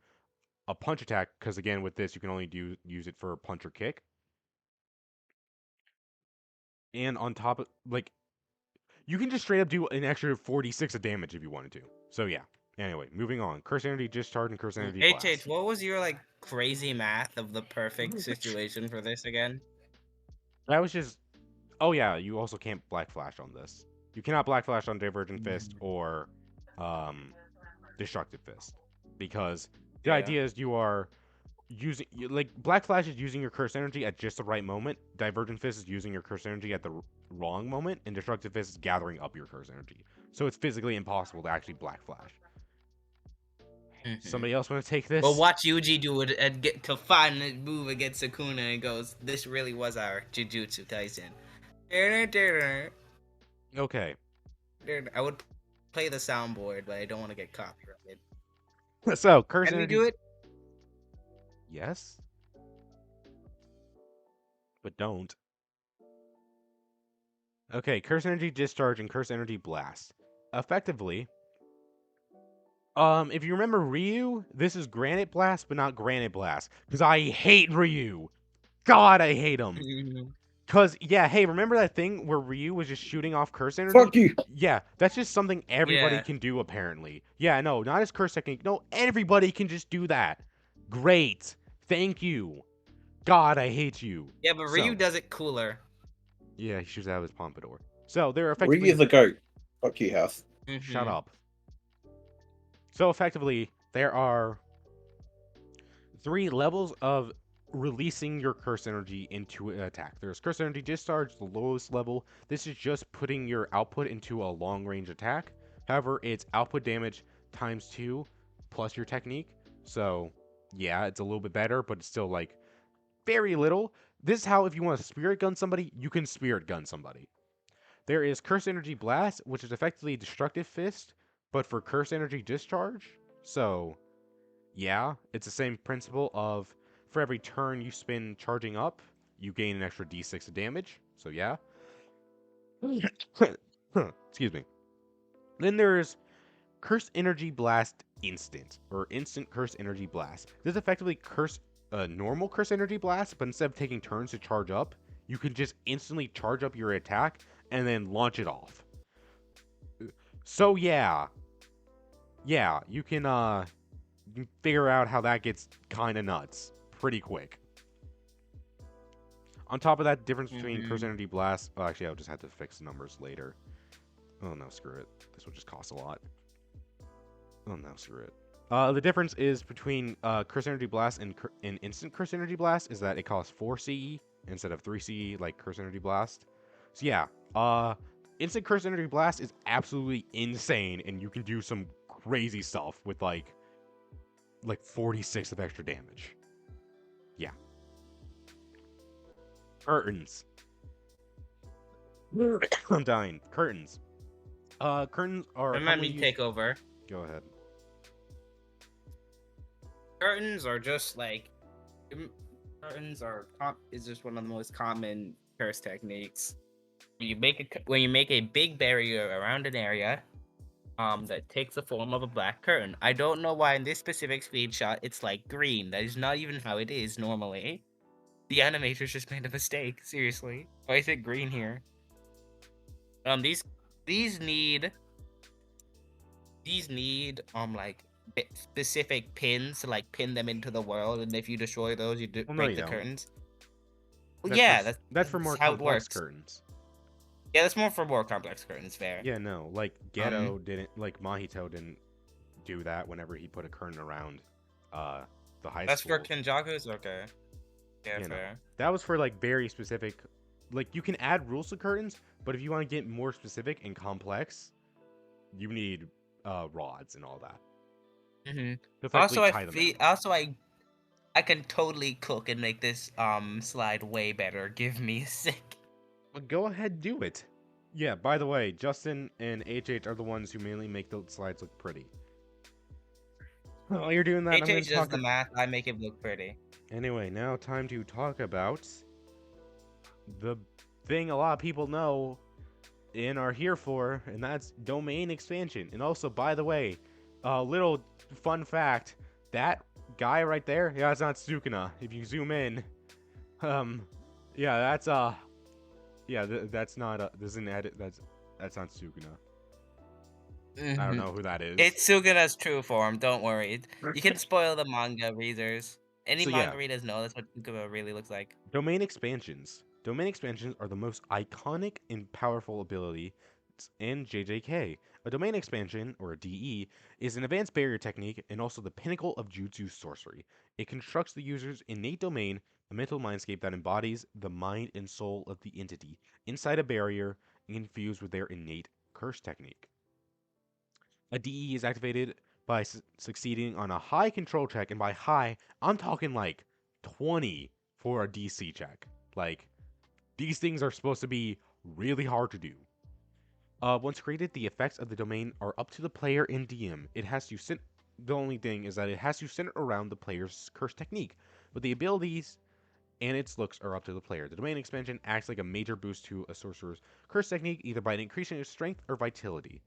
a punch attack, because again, with this, you can only use it for punch or kick. And on top of, like, you can just straight up do an extra 46 of damage if you wanted to. So yeah. Anyway, moving on. Curse energy discharge and curse energy blast. HH, what was your like crazy math of the perfect situation for this again? That was just. Oh yeah, you also can't Black Flash on this. You cannot Black Flash on Divergent Fist or Destructive Fist, because the idea is you are using like Black Flash is using your curse energy at just the right moment. Divergent Fist is using your curse energy at the wrong moment, and Destructive Fist is gathering up your curse energy. So it's physically impossible to actually Black Flash. Somebody else want to take this? Well, watch Yuji do it and get to finally move against Sukuna and goes, this really was our Jujutsu Kaisen. Okay. I would play the soundboard, but I don't want to get copyrighted. So, curse Can we energy. do it? Yes. But don't. Okay, curse energy discharge and curse energy blast. Effectively, if you remember Ryu, this is Granite Blast, but not Granite Blast. Because I hate Ryu. God, I hate him. Because, yeah, hey, remember that thing where Ryu was just shooting off curse energy? Fuck you! Yeah, that's just something everybody Yeah. can do, apparently. Yeah, no, not his curse technique. No, everybody can just do that. Great. Thank you. God, I hate you. Yeah, but Ryu does it cooler. Yeah, he shoots out of his pompadour. So, they're effectively... Ryu the goat. Fuck you, House. Shut up. So effectively, there are 3 levels of releasing your curse energy into an attack. There's curse energy discharge, the lowest level. This is just putting your output into a long range attack. However, it's output damage times 2 plus your technique. So, yeah, it's a little bit better, but it's still like very little. This is how, if you want to spirit gun somebody, you can spirit gun somebody. There is curse energy blast, which is effectively destructive fist, but for curse energy discharge. So, yeah, it's the same principle of for every turn you spend charging up, you gain an extra d6 of damage. So yeah. Excuse me. Then there's Curse Energy Blast Instant, or Instant Curse Energy Blast. This is effectively normal Curse Energy Blast, but instead of taking turns to charge up, you can just instantly charge up your attack and then launch it off. So yeah. Yeah, you can figure out how that gets kind of nuts pretty quick. On top of that, the difference between Curse Energy Blast... Oh, actually, I'll just have to fix the numbers later. Oh, no, screw it. This will just cost a lot. Oh, no, screw it. The difference is between Curse Energy Blast and Instant Curse Energy Blast is that it costs 4 CE instead of 3 CE like Curse Energy Blast. So, yeah. Instant Curse Energy Blast is absolutely insane, and you can do some crazy stuff with, like 46 of extra damage. Yeah. Curtains. I'm dying. Curtains. Curtains are... Let me take over. Go ahead. Curtains are just like... is just one of the most common curse techniques. When you make a big barrier around an area, that takes the form of a black curtain. I don't know why in this specific screenshot it's like green. That is not even how it is normally. The animators just made a mistake. Seriously, why is it green here? These need like specific pins to like pin them into the world, and if you destroy those, you break the curtains. Well, yeah, that's for more complex curtains. Yeah, that's more for more complex curtains. Fair. Yeah, no, like Ghetto didn't, like Mahito didn't do that whenever he put a curtain around the high school. That's for Kenjaku's? Okay. Yeah, fair. No. That was for like very specific, like you can add rules to curtains, but if you want to get more specific and complex, you need rods and all that. Mm-hmm. Also, I can totally cook and make this slide way better. Give me a sec. Well, go ahead, do it. Yeah, by the way, Justin and HH are the ones who mainly make the slides look pretty. While you're doing that, HH does the math, I make it look pretty. Anyway, now time to talk about the thing a lot of people know and are here for, and that's domain expansion. And also, by the way, a little fun fact, that guy right there, yeah, that's not Sukuna. If you zoom in, yeah, that's yeah, that's not this is an edit. That's not Sukuna. I don't know who that is. It's Sukuna's true form. Don't worry. You can spoil the manga readers. Any manga readers know that's what Sukuna really looks like. Domain expansions. Domain expansions are the most iconic and powerful ability in JJK. A domain expansion, or a DE, is an advanced barrier technique and also the pinnacle of Jutsu sorcery. It constructs the user's innate domain, a mental mindscape that embodies the mind and soul of the entity, inside a barrier and infused with their innate curse technique. A DE is activated by succeeding on a high control check, and by high, I'm talking like 20 for a DC check. Like, these things are supposed to be really hard to do. Once created, the effects of the domain are up to the player and DM. It has to the only thing is that it has to center around the player's curse technique, but the abilities and its looks are up to the player. The domain expansion acts like a major boost to a sorcerer's curse technique, either by increasing its strength or viability.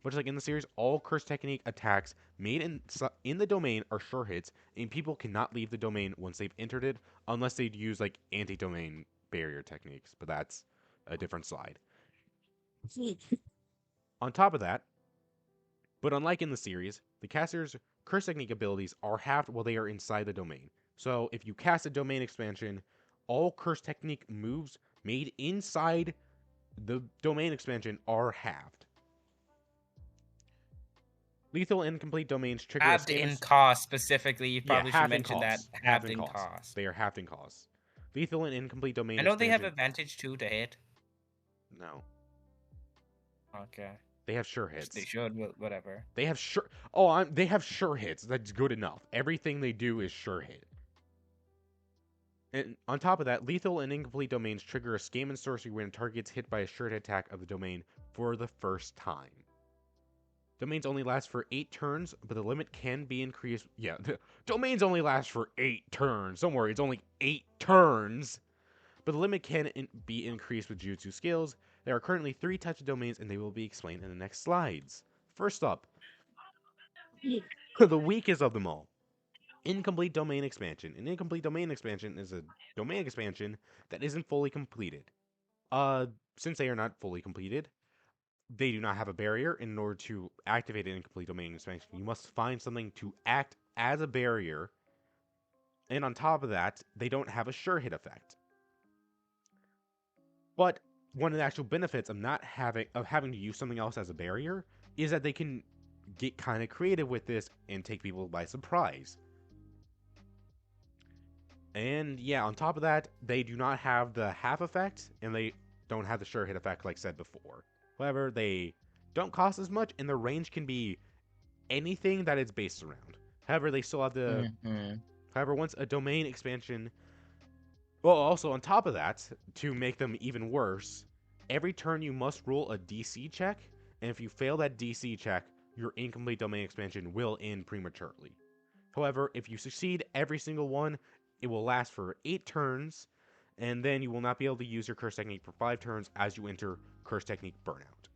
Much like in the series, all curse technique attacks made in the domain are sure hits, and people cannot leave the domain once they've entered it, unless they use like anti-domain barrier techniques, but that's a different slide. On top of that, but unlike in the series, the caster's curse technique abilities are halved while they are inside the domain. So if you cast a domain expansion, all curse technique moves made inside the domain expansion are halved. Lethal incomplete domains trigger a Halved scaling in cost specifically. You Yeah, probably should halved in mention that cost. halved in cost. They are halved in cost. Lethal and incomplete domain I know they have expansion. advantage too to hit. No, Okay. they have sure Which they hits. should, but whatever. They have sure. Oh, they have sure hits. That's good enough. Everything they do is sure hit. And on top of that, lethal and incomplete domains trigger a scam and sorcery when a target gets hit by a sure hit attack of the domain for the first time. Domains only last for 8 turns, but the limit can be increased. Yeah, domains only last for 8 turns. Don't worry, it's only 8 turns. But the limit can be increased with Jutsu skills. There are currently 3 types of domains, and they will be explained in the next slides. First up, the weakest of them all. Incomplete domain expansion. An incomplete domain expansion is a domain expansion that isn't fully completed. Since they are not fully completed, they do not have a barrier. In order to activate an incomplete domain expansion, you must find something to act as a barrier. And on top of that, they don't have a sure hit effect. But one of the actual benefits of not having to use something else as a barrier is that they can get kind of creative with this and take people by surprise. And yeah, on top of that, they do not have the half effect, and they don't have the sure hit effect like said before. However, they don't cost as much, and their range can be anything that it's based around. However, they still have the... However, once a domain expansion... Well, also on top of that, to make them even worse, every turn you must roll a DC check, and if you fail that DC check, your incomplete domain expansion will end prematurely. However, if you succeed every single one, it will last for 8 turns, and then you will not be able to use your curse technique for 5 turns as you enter curse technique burnout.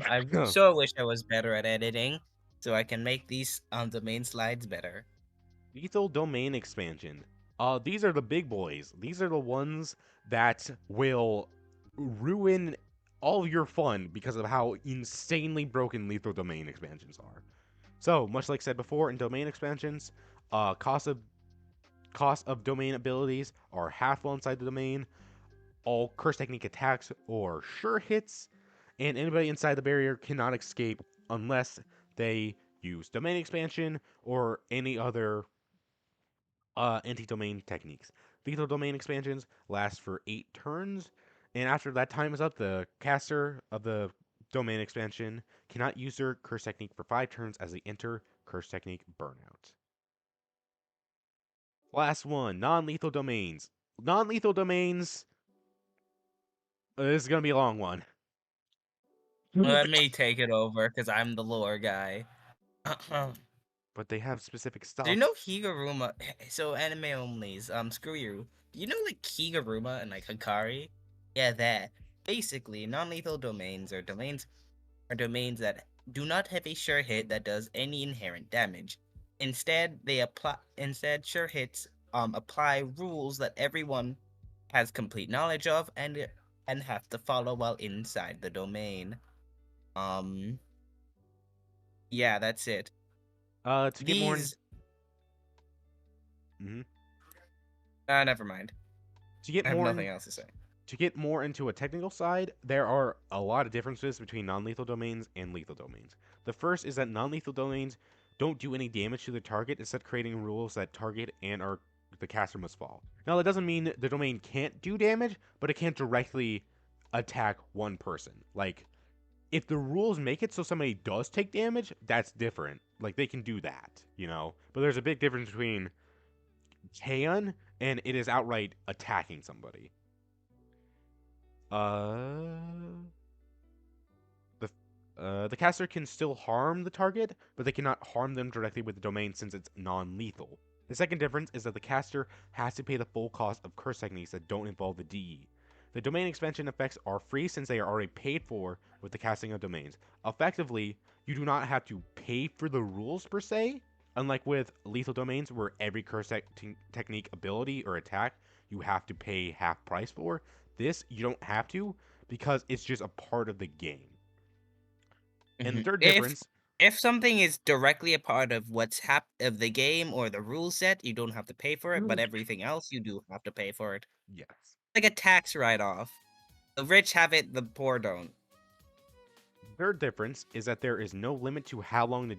I so wish I was better at editing, so I can make these domain slides better. Lethal domain expansion. These are the big boys. These are the ones that will ruin all your fun because of how insanely broken lethal domain expansions are. So, much like said before, in domain expansions, cost of domain abilities are half while inside the domain. All curse technique attacks or sure hits, and anybody inside the barrier cannot escape unless they use domain expansion or any other anti-domain techniques. Lethal domain expansions last for 8 turns, and after that time is up, the caster of the domain expansion cannot use their curse technique for 5 turns as they enter curse technique burnout. Last one, non-lethal domains. Non-lethal domains, this is going to be a long one. Let me take it over, because I'm the lore guy. But they have specific stuff. Do you know Higuruma? So anime onlys. Screw you. Do you know like Higuruma and like Hikari? Yeah, that. Basically, non-lethal domains are domains that do not have a sure hit that does any inherent damage. Instead, sure hits apply rules that everyone has complete knowledge of and have to follow while inside the domain. Yeah, that's it. To get more. Never mind. To get I have more. nothing else to say. To get more into a technical side, there are a lot of differences between non-lethal domains and lethal domains. The first is that non-lethal domains don't do any damage to the target, instead creating rules that target and the caster must follow. Now, that doesn't mean the domain can't do damage, but it can't directly attack one person. Like, if the rules make it so somebody does take damage, that's different. Like, they can do that, you know? But there's a big difference between can and it is outright attacking somebody. The caster can still harm the target, but they cannot harm them directly with the domain since it's non-lethal. The second difference is that the caster has to pay the full cost of curse techniques that don't involve the DE. The domain expansion effects are free since they are already paid for with the casting of domains. Effectively, you do not have to pay for the rules per se, unlike with lethal domains where every curse technique ability or attack you have to pay half price for. This, you don't have to, because it's just a part of the game. And the third difference... If something is directly a part of of the game or the rule set, you don't have to pay for it, but everything else, you do have to pay for it. Yes. Like a tax write-off. The rich have it, the poor don't. third difference is that there is no limit to how long the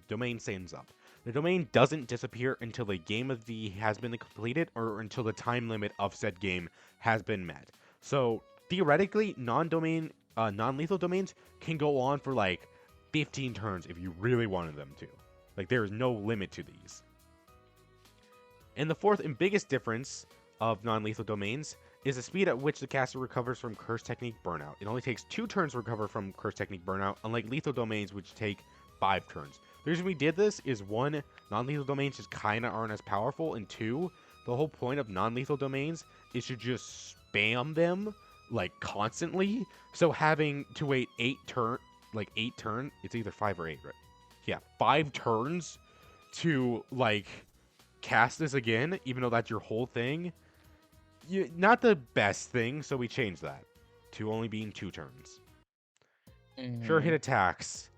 domain stands up. The domain doesn't disappear until the game of the has been completed or until the time limit of said game has been met. So theoretically, non-lethal domains can go on for like 15 turns if you really wanted them to. Like there is no limit to these. And the fourth and biggest difference of non-lethal domains is the speed at which the caster recovers from Curse Technique Burnout. It only takes 2 turns to recover from Curse Technique Burnout, unlike lethal domains which take 5 turns. The reason we did this is 1, non-lethal domains just kinda aren't as powerful, and 2, the whole point of non-lethal domains is to just spam them like constantly. So having to wait 8 turns, it's either 5 or 8, right? Yeah, 5 turns to like cast this again, even though that's your whole thing. Not the best thing, so we changed that to only being 2 turns. Sure hit attacks.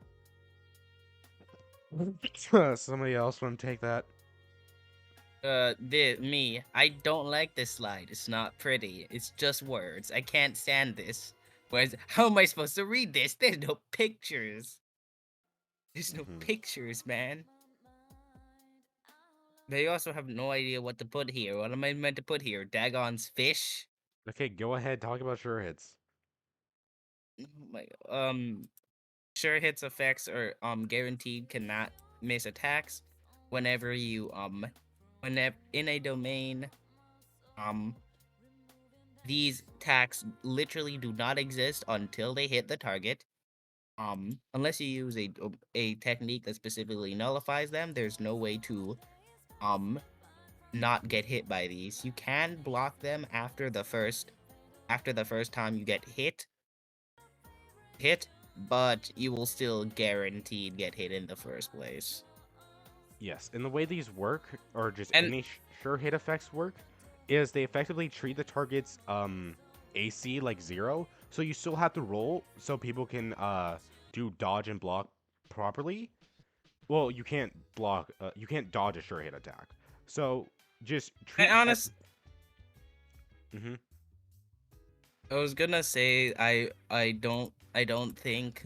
Somebody else want to take that? Me. I don't like this slide. It's not pretty. It's just words. I can't stand this. How am I supposed to read this? There's no pictures. There's no pictures, man. They also have no idea what to put here. What am I meant to put here? Dagon's fish? Okay, go ahead. Talk about sure hits. Sure hits effects are guaranteed, cannot miss attacks. Whenever you whenever in a domain, these attacks literally do not exist until they hit the target. Unless you use a technique that specifically nullifies them, there's no way to not get hit by these. You can block them after the first time you get hit, but you will still guaranteed get hit in the first place. Yes, and the way these work, or just And- any sure hit effects work, is they effectively treat the target's AC like 0, so you still have to roll so people can do dodge and block properly. Well, you can't block, you can't dodge a sure hit attack. So just treat. And honest, Mm-hmm. I was gonna say I don't think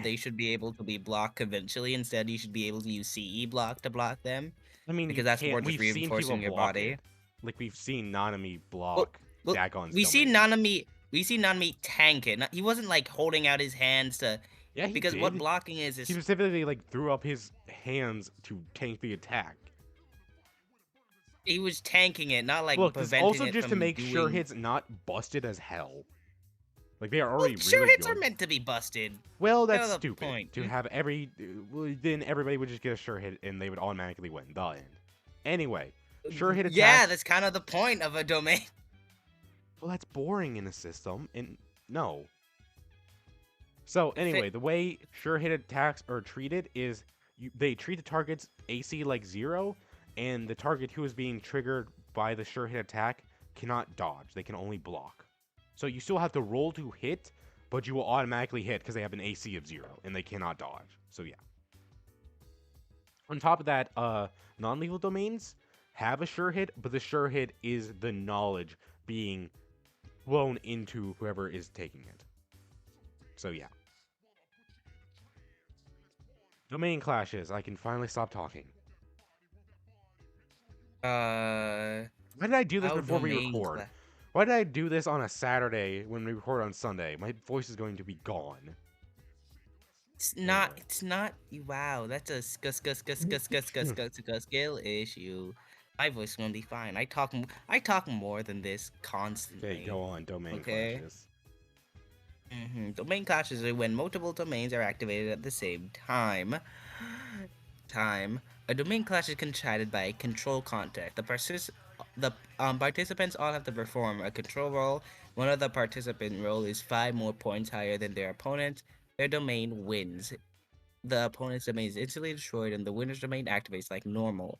they should be able to be blocked conventionally. Instead, you should be able to use CE block to block them. I mean, Because you that's can't- more just we've seen reinforcing people your block body. it. Like we've seen Nanami block well, Dagon's We see domain. Nanami tank it. He wasn't like holding out his hands to. Yeah, he Because did. what blocking is He specifically like threw up his hands to tank the attack. he was tanking it, not like Look, this preventing also it just to from make sure doing- hits not busted as hell. Like they are Well, already sure really hits good. are meant to be busted. Well, That's that's the stupid. point. To have then everybody would just get a sure hit and they would automatically win. The end. Anyway, sure hit attacks. Yeah, that's kind of the point of a domain. Well, that's boring in a system, and no. So anyway, the way sure hit attacks are treated is they treat the target's AC like 0, and the target who is being triggered by the sure hit attack cannot dodge. They can only block. So you still have to roll to hit, but you will automatically hit because they have an AC of 0, and they cannot dodge. So yeah. On top of that, non-lethal domains have a sure hit, but the sure hit is the knowledge being blown into whoever is taking it. So yeah. Domain clashes. I can finally stop talking. Why did I do this how before we domain record? cla- Why did I do this on a Saturday when we record on Sunday? My voice is going to be gone. It's not. Anyway. It's not. Wow, that's a skill issue. My voice is gonna be fine. I talk more than this constantly. Okay, go on. Domain Okay. clashes. Domain clashes are when multiple domains are activated at the same time. A domain clash is contracted by a control contact. The participants all have to perform a control roll. One of the participant roll is 5 more points higher than their opponent. Their domain wins. The opponent's domain is instantly destroyed, and the winner's domain activates like normal.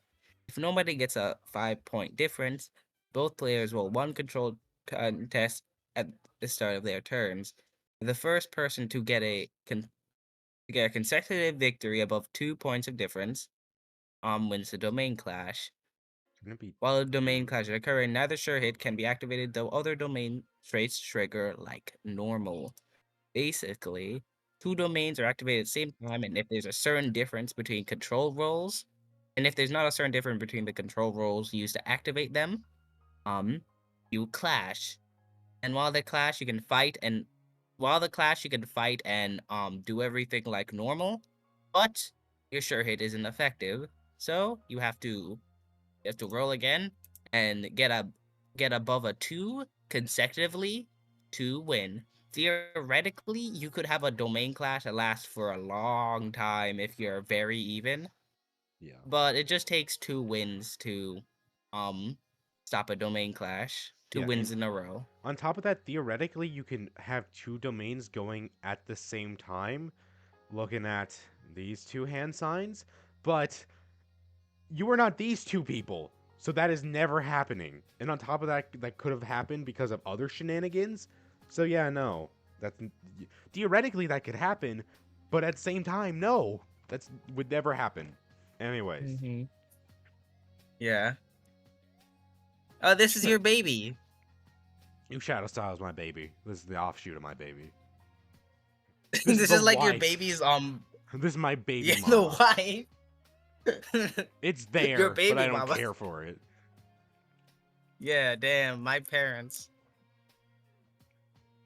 If nobody gets a 5-point difference, both players roll 1 control contest at the start of their turns. The first person to get a consecutive victory above 2 points of difference wins the domain clash. Shouldn't it be While a domain two? clash is occurring, neither sure hit can be activated, though other domain traits trigger like normal. Basically, 2 domains are activated at the same time, and if there's a certain difference between control roles, and if there's not a certain difference between the control roles used to activate them, you clash. And while they clash, you can fight, and do everything like normal, but your sure hit isn't effective. So you have to roll again and get above a 2 consecutively to win. Theoretically, you could have a domain clash that lasts for a long time if you're very even, Yeah. but it just takes 2 wins to stop a domain clash. 2 Yeah, wins and in a row. on top of that, theoretically, you can have 2 domains going at the same time, looking at these 2 hand signs, but you are not these 2 people, so that is never happening. And on top of that, that could have happened because of other shenanigans. So yeah, no, that's theoretically that could happen, but at the same time, no, that's would never happen. Anyways, Yeah. This is your baby. New Shadow Style is my baby. This is the offshoot of my baby. This is is the like your wife. baby's This is my baby yeah, mama. the wife. It's there, Your baby but I don't mama. care for it. Yeah, damn, my parents.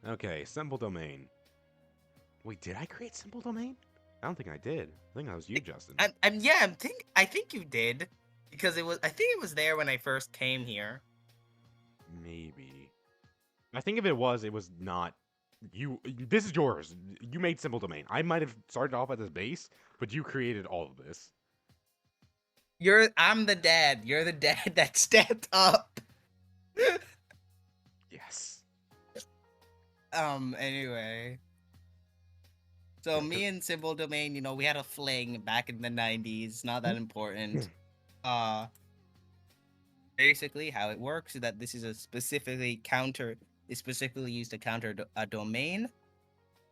Okay, simple domain. Wait, did I create simple domain? I don't think I did. I think that was you, Justin. I think you did, because I think it was there when I first came here. Maybe. I think if it was not you. This is yours. You made simple domain. I might have started off at this base, but you created all of this. I'm the dad. You're the dad that stepped up. Yes. Anyway. So me and Simple Domain, we had a fling back in the 90s. Not that important. Basically, how it works is that this is specifically used to counter a domain.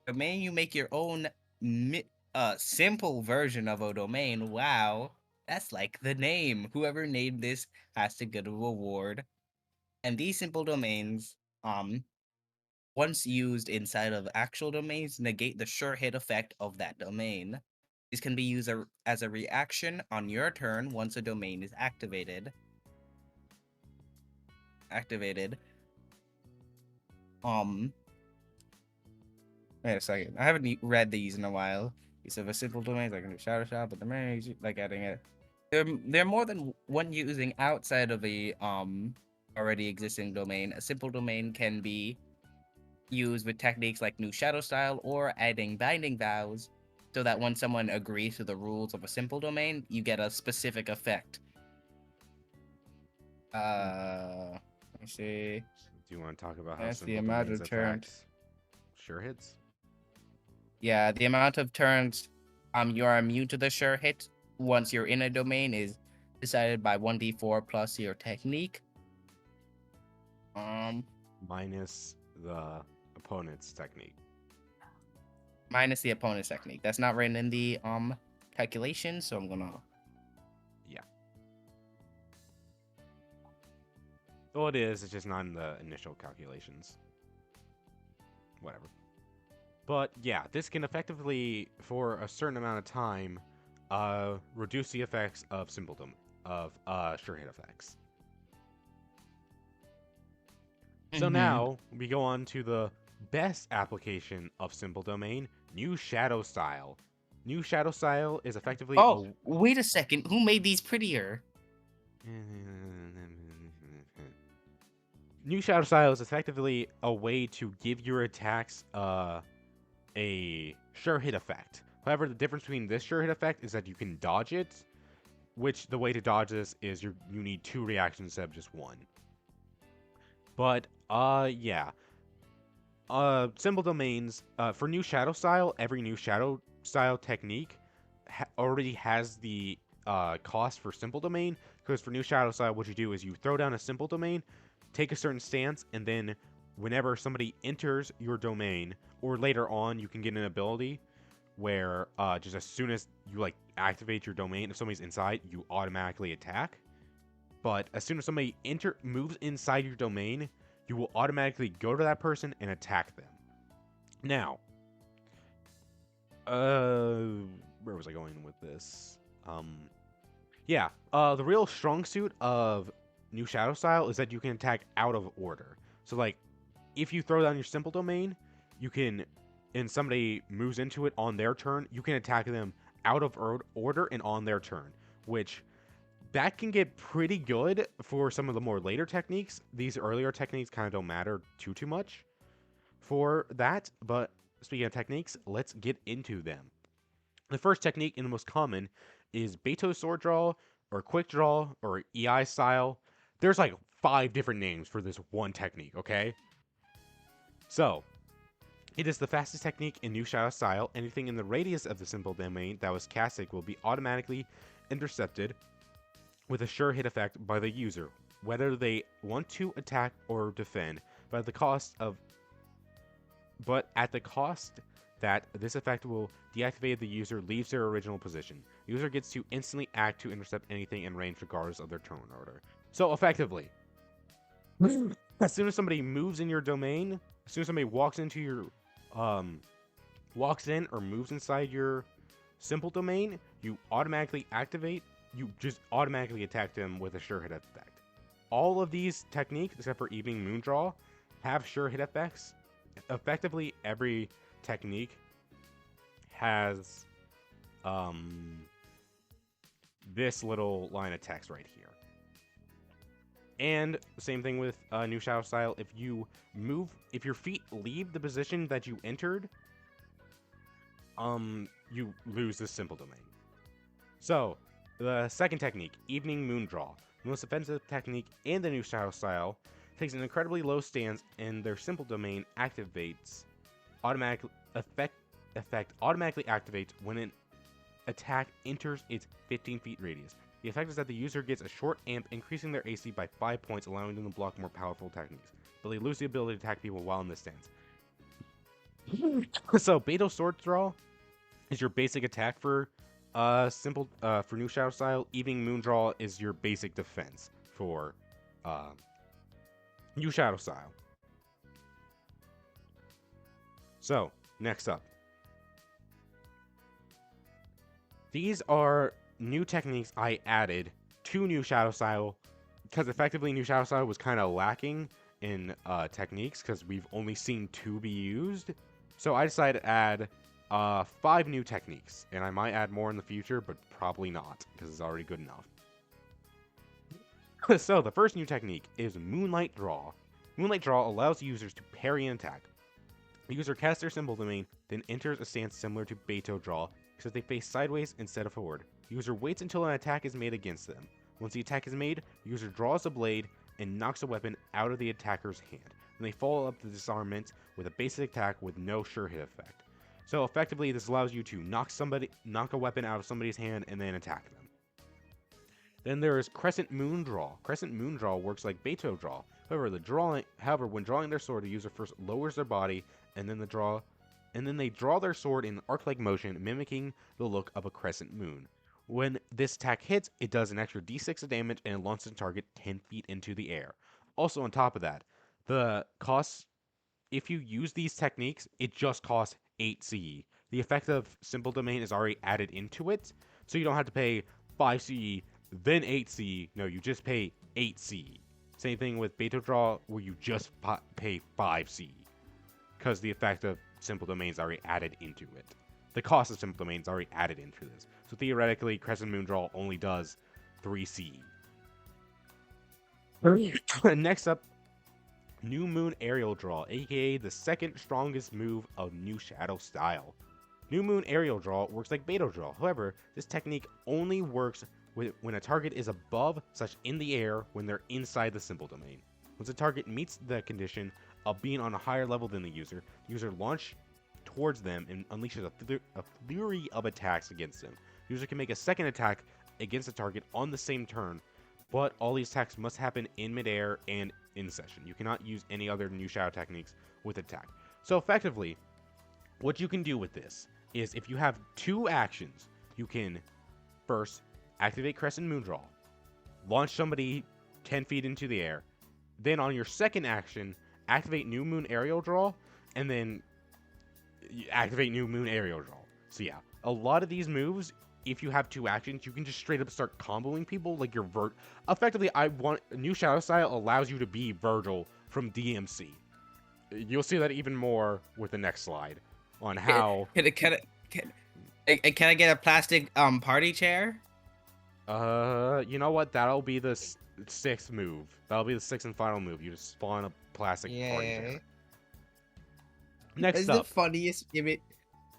Domain, you make your own simple version of a domain. Wow, that's like the name. Whoever named this has to get a reward. And these simple domains, once used inside of actual domains, negate the sure hit effect of that domain. These can be used as a reaction on your turn once a domain is activated. Wait a second. I haven't read these in a while. These are the simple domains like a shadow shot, but the main like adding it. They're more than one using outside of a already existing domain. A simple domain can be used with techniques like new shadow style or adding binding vows, so that when someone agrees to the rules of a simple domain, you get a specific effect. Let me see. Do you want to talk about how That's the simple amount domains of turns. affect sure hits? Yeah, the amount of turns you are immune to the sure hit once you're in a domain is decided by 1d4 plus your technique. Minus the opponent's technique. Minus the opponent's technique. That's not written in the calculation, so I'm gonna. Yeah. Well, it is. It's just not in the initial calculations. Whatever. But yeah, this can effectively, for a certain amount of time, reduce the effects of sure hit effects. So now we go on to the best application of simple domain, new shadow style. New shadow style is effectively. Oh, wait a second. Who made these prettier? New shadow style is effectively a way to give your attacks a sure hit effect. However, the difference between this sure hit effect is that you can dodge it, which the way to dodge this is you need 2 reactions instead of just 1. But yeah. Simple domains for new shadow style, every new shadow style technique already has the cost for simple domain, because for new shadow style what you do is you throw down a simple domain, take a certain stance, and then whenever somebody enters your domain, or later on you can get an ability where just as soon as you activate your domain, if somebody's inside, you automatically attack. But as soon as somebody moves inside your domain, you will automatically go to that person and attack them. Now, Where was I going with this? Yeah. The real strong suit of New Shadow Style is that you can attack out of order. So like, if you throw down your simple domain, you can, and somebody moves into it on their turn, you can attack them out of order and on their turn, which that can get pretty good for some of the more later techniques. These earlier techniques kind of don't matter too much for that, but speaking of techniques, let's get into them. The first technique and the most common is Beto sword draw or quick draw or EI style. There's like 5 different names for this one technique, okay? So, it is the fastest technique in New Shadow style. Anything in the radius of the simple domain that was casted will be automatically intercepted with a sure hit effect by the user, whether they want to attack or defend, but at the cost that this effect will deactivate the user leaves their original position. The user gets to instantly act to intercept anything in range regardless of their turn order. So effectively, as soon as somebody moves in your domain, as soon as somebody walks into your walks in or moves inside your simple domain, you just automatically attack them with a sure hit effect. All of these techniques, except for Evening Moon Draw, have sure hit effects. Effectively, every technique has this little line of text right here. And same thing with New Shadow Style. If your feet leave the position that you entered, you lose this simple domain. So, the second technique, Evening Moon Draw, the most offensive technique in the New Shadow Style, takes an incredibly low stance and their simple domain activates effect automatically activates when an attack enters its 15 feet radius. The effect is that the user gets a short amp, increasing their AC by 5 points, allowing them to block more powerful techniques, but they lose the ability to attack people while in this stance. So, Beto Sword Draw is your basic attack for for New Shadow Style. Evening Moon Draw is your basic defense for New Shadow Style. So, next up. These are new techniques I added to New Shadow Style because effectively New Shadow Style was kind of lacking in techniques because we've only seen 2 be used. So I decided to add 5 new techniques, and I might add more in the future, but probably not because it's already good enough. So the first new technique is Moonlight Draw. Moonlight Draw allows users to parry an attack. The user casts their simple domain, then enters a stance similar to Beto Draw, except they face sideways instead of forward. The user waits until an attack is made against them. Once the attack is made, the user draws a blade and knocks a weapon out of the attacker's hand. Then they follow up the disarmament with a basic attack with no sure hit effect. So effectively, this allows you to knock a weapon out of somebody's hand and then attack them. Then there is Crescent Moon Draw. Crescent Moon Draw works like Beto Draw. However, when drawing their sword, the user first lowers their body and then they draw their sword in an arc-like motion, mimicking the look of a crescent moon. When this attack hits, it does an extra d6 of damage and it launches the target 10 feet into the air. Also, on top of that, the costs, if you use these techniques, it just costs 8 CE. The effect of Simple Domain is already added into it, so you don't have to pay 5 CE, then 8 CE. No, you just pay 8 CE. Same thing with Beto Draw, where you just pay 5 CE, because the effect of Simple Domain is already added into it. The cost of Simple Domain is already added into this. So theoretically, Crescent Moon Draw only does 3 CE. Next up, New Moon Aerial Draw, aka the second strongest move of New Shadow Style. New Moon Aerial Draw works like Beto Draw. However, this technique only works when a target is above, such in the air, when they're inside the Simple Domain. Once a target meets the condition of being on a higher level than the user launches towards them and unleashes a flurry of attacks against them. The user can make a second attack against the target on the same turn, but all these attacks must happen in midair and in session. You cannot use any other New Shadow techniques with attack. So effectively, what you can do with this is if you have 2 actions, you can first activate Crescent Moon Draw, launch somebody 10 feet into the air, then on your second action, activate New Moon Aerial Draw, and then activate New Moon Aerial Draw. So yeah, a lot of these moves, if you have 2 actions, you can just straight up start comboing people like your Effectively, New Shadow Style allows you to be Virgil from DMC. You'll see that even more with the next slide on how. Can I get a plastic party chair? You know what? That'll be the 6th move. That'll be the 6th and final move. You just spawn a plastic party chair. Next That's up. the funniest image.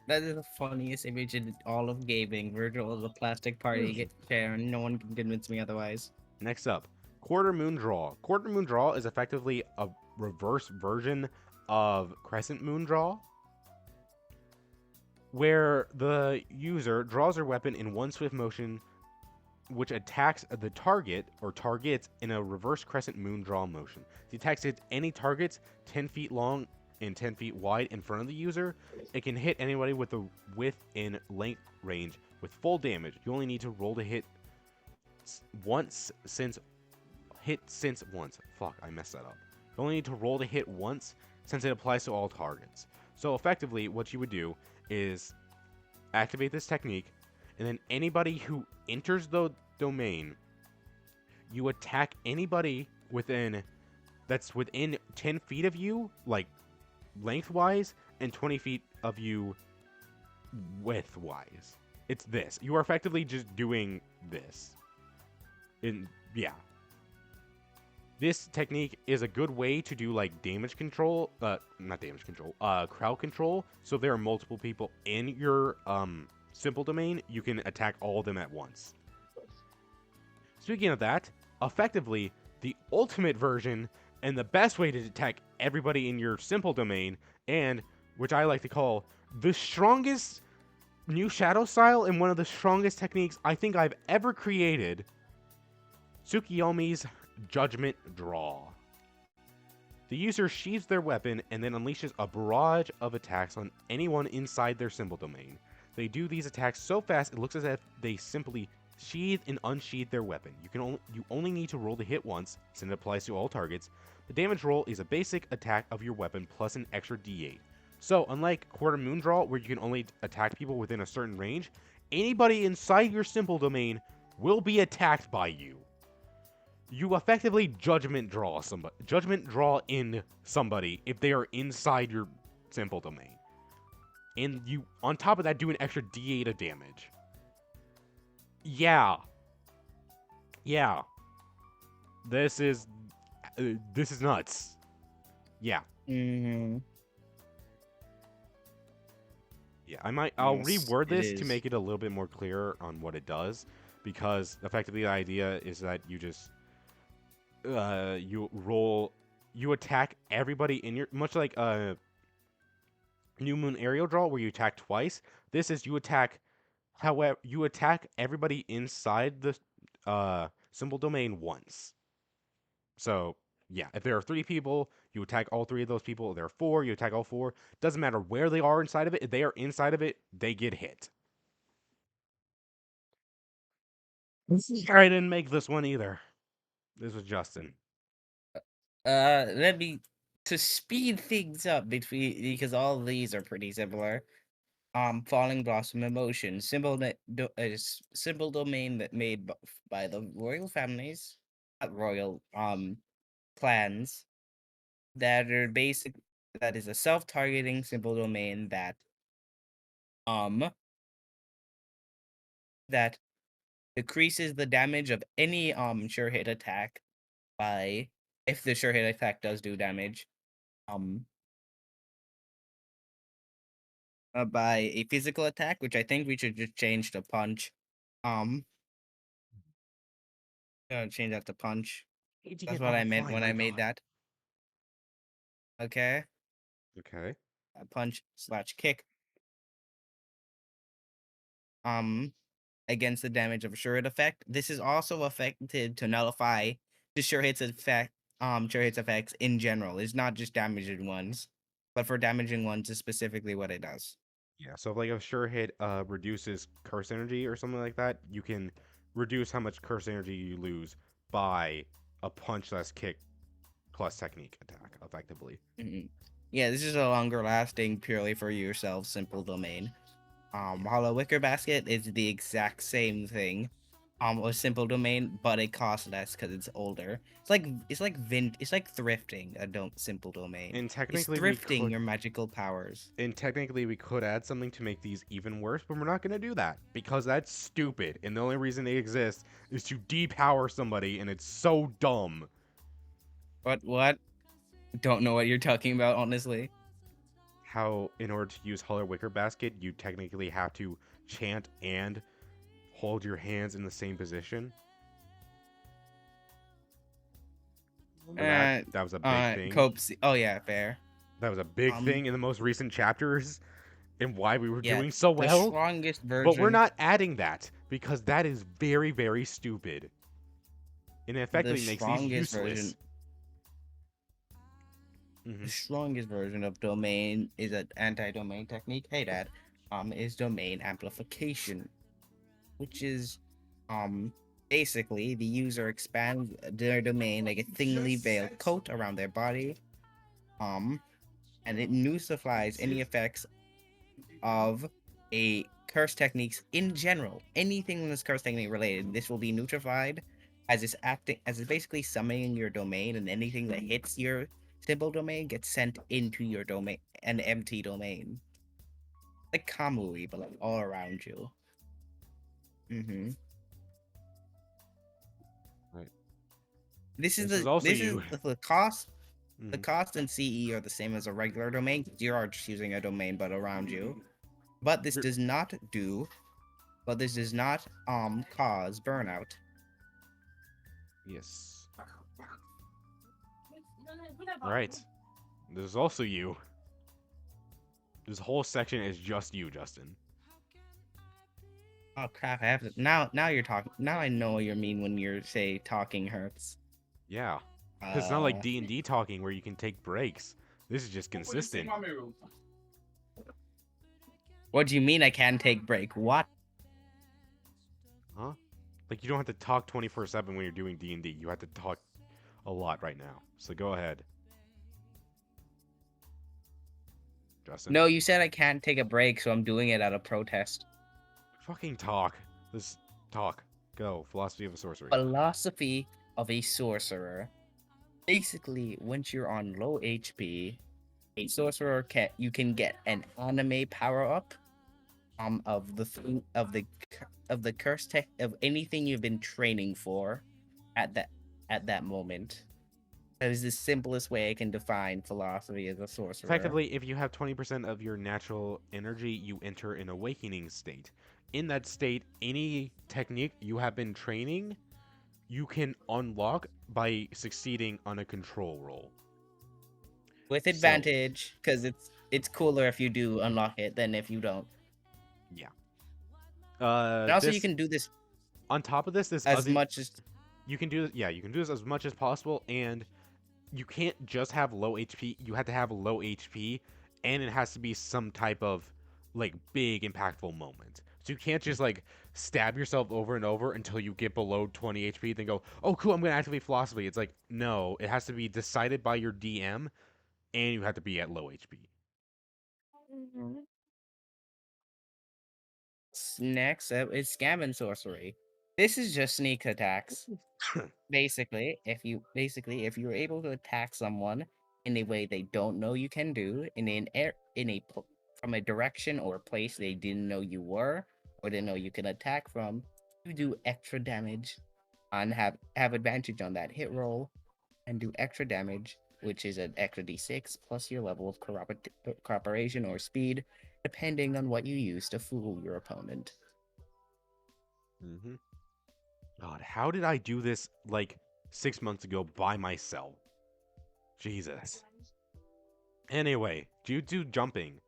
That is the funniest image in all of gaming. Virgil is a plastic party chair, and no one can convince me otherwise. Next up, Quarter Moon Draw. Quarter Moon Draw is effectively a reverse version of Crescent Moon Draw, where the user draws their weapon in one swift motion, which attacks the target or targets in a reverse Crescent Moon Draw motion. The attack hits any targets 10 feet long and 10 feet wide in front of the user. It can hit anybody with a width and length range with full damage. You only need to roll to hit once since once. Fuck, I messed that up. You only need to roll to hit once since it applies to all targets. So effectively, what you would do is activate this technique, and then anybody who enters the domain, you attack anybody that's within 10 feet of you, like lengthwise, and 20 feet of you widthwise. It's this. You are effectively just doing this. Yeah. This technique is a good way to do like damage control, not damage control, crowd control. So if there are multiple people in your simple domain, you can attack all of them at once. Speaking of that, effectively, the ultimate version and the best way to attack everybody in your simple domain, and which I like to call the strongest new shadow style and one of the strongest techniques I think I've ever created, Tsukiyomi's Judgment Draw. The user sheathes their weapon and then unleashes a barrage of attacks on anyone inside their symbol domain. They do these attacks so fast it looks as if they simply sheathe and unsheathe their weapon. You only need to roll to hit once, since it applies to all targets. The damage roll is a basic attack of your weapon plus an extra d8. So, unlike Quarter Moon Draw, where you can only attack people within a certain range, anybody inside your simple domain will be attacked by you. You effectively judgment draw in somebody if they are inside your simple domain. And you, on top of that, do an extra d8 of damage. Yeah. This is nuts. Yeah. Mm-hmm. Yeah, I'll Yes, reword it this to is. make it a little bit more clear on what it does, because effectively the idea is that you just you attack everybody in your, much like New Moon Aerial Draw where you attack twice. This is you attack everybody inside the symbol domain once. So yeah, if there are 3 people, you attack all 3 of those people. If there are 4, you attack all 4. Doesn't matter where they are inside of it. If they are inside of it, they get hit. I didn't make this one either. This was Justin. Let me to speed things up because all of these are pretty similar. Falling Blossom Emotion, symbol domain that made by the royal families, not royal clans that are basic. That is a self-targeting symbol domain that that decreases the damage of any sure hit attack by, if the sure hit attack does do damage, by a physical attack, which I think we should just change to punch. Change that to punch. That's what I meant when I made that. Okay, Okay. punch / kick. Against the damage of a sure hit effect. This is also effective to nullify the sure hits effects in general. It's not just damaging ones, but for damaging ones is specifically what it does. Yeah, so if like a sure hit reduces curse energy or something like that, you can reduce how much curse energy you lose by a punch less kick plus technique attack, effectively. Yeah, this is a longer lasting, purely for yourself simple domain. Hollow Wicker Basket is the exact same thing. A simple domain, but it costs less because it's older. It's like thrifting a simple domain. And It's technically we thrifting could your magical powers. add something to make these even worse, but we're not going to do that because that's stupid. And the only reason they exist is to depower somebody, and it's so dumb. What? Don't know what you're talking about, honestly. How in order to use Hollow Wicker Basket, you technically have to chant and hold your hands in the same position. That was a big thing. Copes. Oh yeah, fair. That was a big Um, thing in the most recent chapters and why we were Yeah, doing so the well. strongest version. But we're not adding that because that is very, very stupid. And it effectively makes these strongest useless. version. Mhm. The strongest version of domain is an anti-domain technique. Hey, Dad. Is domain amplification, which is basically the user expands their domain like a thinly veiled coat around their body, and it nullifies any effects of a curse techniques in general. Anything that's curse technique related, this will be neutralified as it's basically summoning your domain, and anything that hits your simple domain gets sent into your domain, an empty domain. Like Kamui, but like all around you. Mm-hmm. Right. This is This is also you. the cost. The Mhm. cost and CE are the same as a regular domain. You're just using a domain, but around you. But this does not cause burnout. Yes. Right. This is also you. This whole section is just you, Justin. Oh crap! I have to now. You're talking. Now I know what you mean when you say talking hurts. Yeah. It's not like D&D talking where you can take breaks. This is just consistent. What do you mean I can take break? What? Huh? Like you don't have to talk 24/7 when you're doing D&D. You have to talk a lot right now. So go ahead. Justin? No, you said I can't take a break, so I'm doing it out of protest. Fucking talk. Let's talk. Go. Philosophy of a sorcery. Philosophy of a sorcerer. Basically, once you're on low HP, a sorcerer you can get an anime power up of the curse tech of anything you've been training for at that moment. That is the simplest way I can define philosophy as a sorcerer. Effectively, if you have 20% of your natural energy, you enter an awakening state. In that state, any technique you have been training, you can unlock by succeeding on a control roll. With advantage, because it's cooler if you do unlock it than if you don't. Yeah. And also, you can do this on top of this as much as you can do. Yeah, you can do this as much as possible, and you can't just have low HP. You have to have low HP, and it has to be some type of like big impactful moment. So you can't just like stab yourself over and over until you get below 20 HP, then go, oh cool, I'm gonna activate philosophy. It's like no, it has to be decided by your DM, and you have to be at low HP. Next up is scam and sorcery. This is just sneak attacks. Basically, if you're able to attack someone in a way they don't know you can do, from a direction or a place they didn't know you were or didn't know you can attack from, you do extra damage and have advantage on that hit roll and do extra damage, which is an extra d6 plus your level of cooperation or speed, depending on what you use to fool your opponent. Mm-hmm. God, how did I do this like 6 months ago by myself? Jesus. Anyway, Jutsu jumping.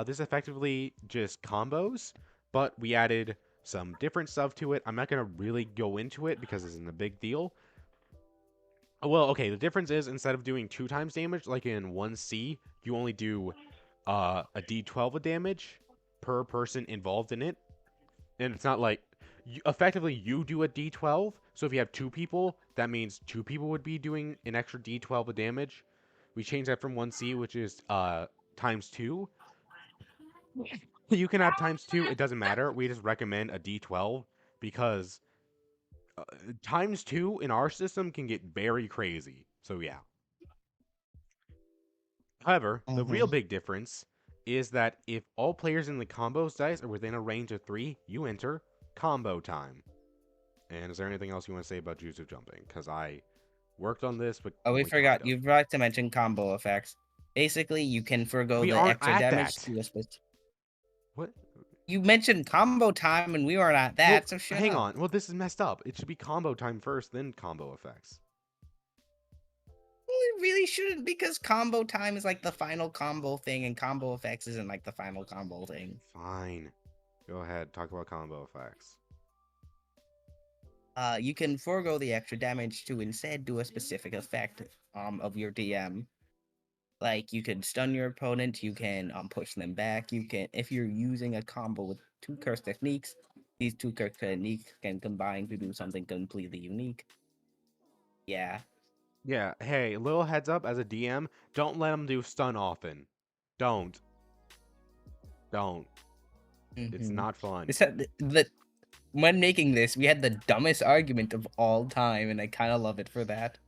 This effectively just combos, but we added some different stuff to it. I'm not going to really go into it because it isn't a big deal. Well, okay, the difference is instead of doing 2 times damage, like in 1C, you only do a d12 of damage per person involved in it. And it's not like, effectively, you do a d12, so if you have 2 people, that means 2 people would be doing an extra d12 of damage. We changed that from 1C, which is times 2. You can have ×2. It doesn't matter. We just recommend a D12 because ×2 in our system can get very crazy. So yeah. However, the real big difference is that if all players in the combos dice are within a range of 3, you enter combo time. And is there anything else you want to say about Jutsu jumping? Because I worked on this, but Oh, we only forgot. kind of. You forgot to mention combo effects. Basically, you can forgo We the aren't extra at damage that. to a specific. What? You mentioned combo time, and we weren't at that. Well, So shut hang up. on. Well, this is messed up. It should be combo time first, then combo effects. Well, it really shouldn't, because combo time is like the final combo thing, and combo effects isn't like the final combo thing. Fine. Go ahead. Talk about combo effects. You can forego the extra damage to instead do a specific effect of your DM. Like, you can stun your opponent, you can push them back, you can, if you're using a combo with 2 curse techniques, these 2 curse techniques can combine to do something completely unique. Yeah. Yeah, hey, little heads up as a DM, don't let them do stun often. Don't. It's Mhm. not fun. This had when making this, we had the dumbest argument of all time, and I kind of love it for that.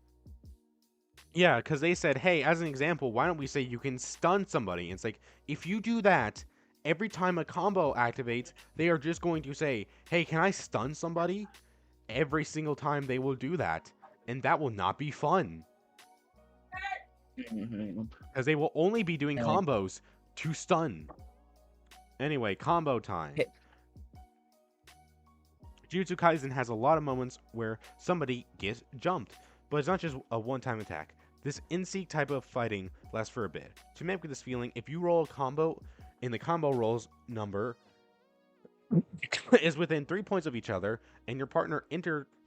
Yeah, because they said, hey, as an example, why don't we say you can stun somebody? And it's like, if you do that, every time a combo activates, they are just going to say, hey, can I stun somebody? Every single time they will do that. And that will not be fun. Because they will only be doing Like, combos to stun. Anyway, combo time. Hit. Jujutsu Kaisen has a lot of moments where somebody gets jumped, but it's not just a one-time attack. This in-sync type of fighting lasts for a bit. To mimic this feeling, if you roll a combo and the combo rolls number is within 3 points of each other, and your partner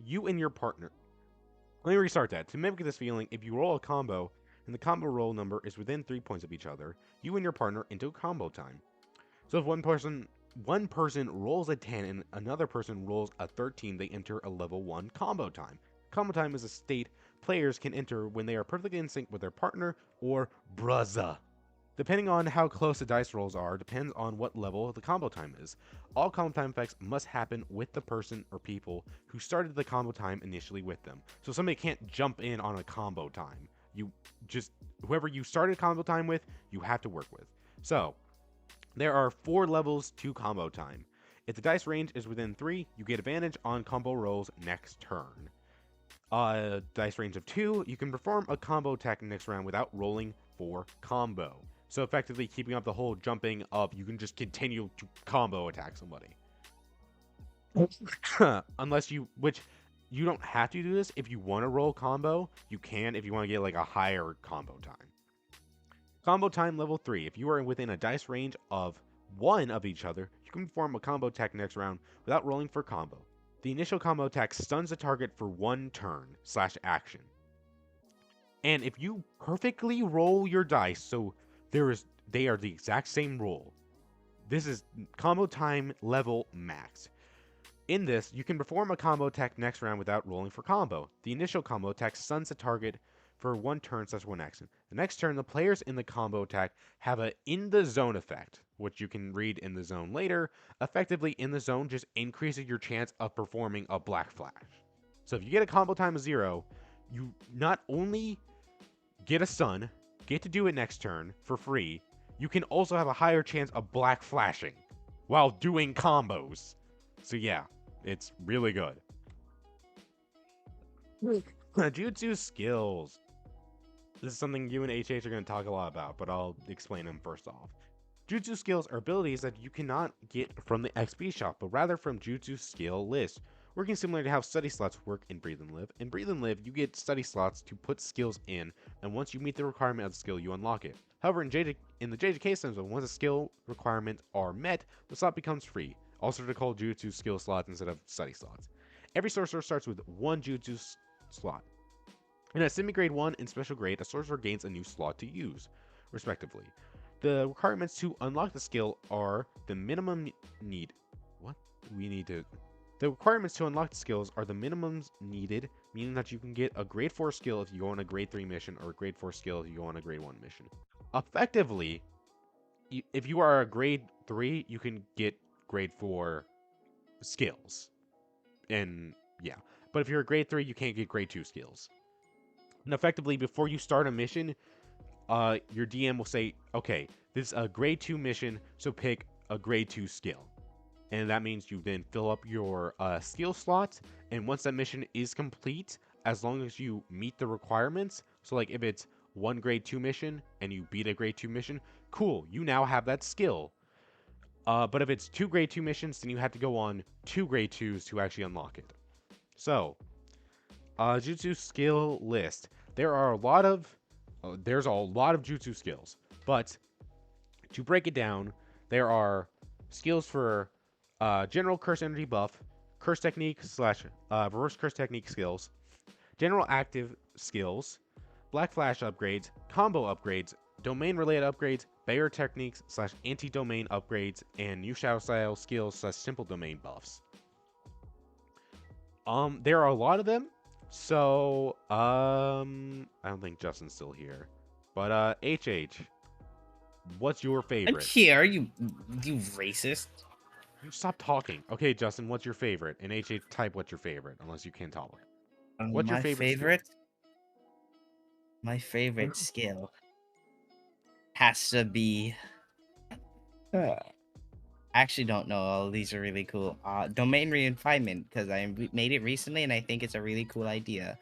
you and your partner. Let me restart that. To mimic this feeling, if you roll a combo and the combo roll number is within 3 points of each other, you and your partner into combo time. So if one person rolls a 10 and another person rolls a 13, they enter a level 1 combo time. Combo time is a state players can enter when they are perfectly in sync with their partner or bruzza. Depending on how close the dice rolls are, depends on what level the combo time is. All combo time effects must happen with the person or people who started the combo time initially with them. So somebody can't jump in on a combo time. Whoever you started combo time with, you have to work with. So, there are 4 levels to combo time. If the dice range is within 3, you get advantage on combo rolls next turn. Dice range of 2, you can perform a combo attack next round without rolling for combo. So effectively keeping up the whole jumping up, you can just continue to combo attack somebody. Which you don't have to do this. If you want to roll combo, you can if you want to get like a higher combo time. Combo time level 3. If you are within a dice range of 1 of each other, you can perform a combo attack next round without rolling for combo. The initial combo attack stuns the target for 1 turn/action. And if you perfectly roll your dice, so they are the exact same roll. This is combo time level max. In this, you can perform a combo attack next round without rolling for combo. The initial combo attack stuns the target for 1 turn/1 action. The next turn, the players in the combo attack have a in the zone effect, which you can read in the zone later. Effectively, in the zone just increases your chance of performing a black flash. So if you get a combo time of 0, you not only get a stun, get to do it next turn for free, you can also have a higher chance of black flashing while doing combos. So yeah, it's really good. Jutsu skills. This is something you and HH are going to talk a lot about, but I'll explain them first off. Jutsu skills are abilities that you cannot get from the XP shop, but rather from Jutsu skill list, working similar to how study slots work in Breathe and Live. In Breathe and Live, you get study slots to put skills in, and once you meet the requirement of the skill, you unlock it. However, in the JJK system, once the skill requirements are met, the slot becomes free, also to call Jutsu skill slots instead of study slots. Every sorcerer starts with 1 Jutsu slot. In a semi-grade 1 and special grade, a sorcerer gains a new slot to use, respectively. The requirements to unlock the skill are the minimum need. The requirements to unlock the skills are the minimums needed, meaning that you can get a grade 4 skill if you go on a grade 3 mission or a grade 4 skill if you go on a grade 1 mission. Effectively, if you are a grade 3, you can get grade 4 skills. And yeah. But if you're a grade 3, you can't get grade 2 skills. And effectively, before you start a mission, your DM will say, okay, this is a grade 2 mission, so pick a grade 2 skill. And that means you then fill up your skill slot. And once that mission is complete, as long as you meet the requirements, so like if it's one grade 2 mission and you beat a grade 2 mission, cool, you now have that skill. But if it's 2 grade 2 missions, then you have to go on 2 grade 2s to actually unlock it. So, Jutsu skill list. There's a lot of Jutsu skills, but to break it down, there are skills for general curse energy buff, curse technique / reverse curse technique skills, general active skills, black flash upgrades, combo upgrades, domain related upgrades, barrier techniques / anti-domain upgrades, and new shadow style skills / simple domain buffs. There are a lot of them. So, I don't think Justin's still here. But, HH, what's your I'm favorite? here, you racist. You stop talking. Okay, Justin, what's your favorite? And HH, type what's your favorite, unless you can't talk. What's your My favorite skill? favorite? My favorite skill has to be. I actually don't know. All these are really cool. Domain refinement, because made it recently and I think it's a really cool idea.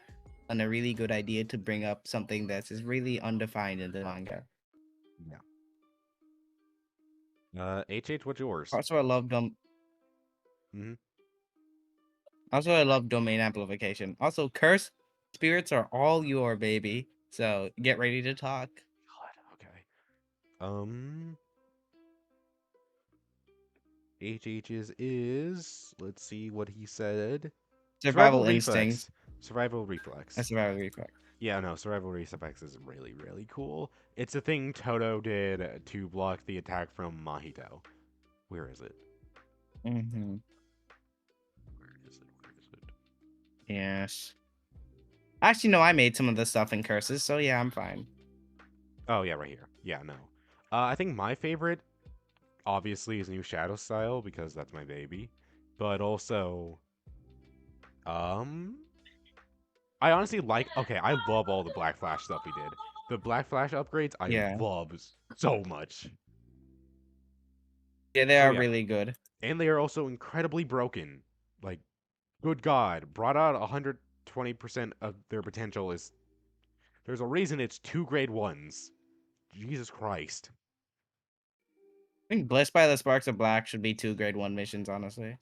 And a really good idea to bring up something that is really undefined in the manga. Yeah. HH, what's yours? Also, I love Mhm. Also, I love domain amplification. Also, curse spirits are all your baby. So get ready to talk. God, okay. HH's is, let's see what he said. Survival instincts. Survival reflex. A survival reflex. Yeah, no, survival reflex is really, really cool. It's a thing Toto did to block the attack from Mahito. Where is it? Mm-hmm. Where is it? Yes. Actually, no, I made some of the stuff in curses, so yeah, I'm fine. Oh, yeah, right here. Yeah, no. I think my favorite, obviously, is new shadow style, because that's my baby. But also, I honestly okay, I love all the Black Flash stuff he did. The Black Flash upgrades, I Yeah. love so much. Yeah, they So, are yeah. really good. And they are also incredibly broken. Like, good God, brought out 120% of their potential is... There's a reason it's 2 grade 1s. Jesus Christ. I think Blessed by the Sparks of Black should be 2 grade 1 missions, honestly.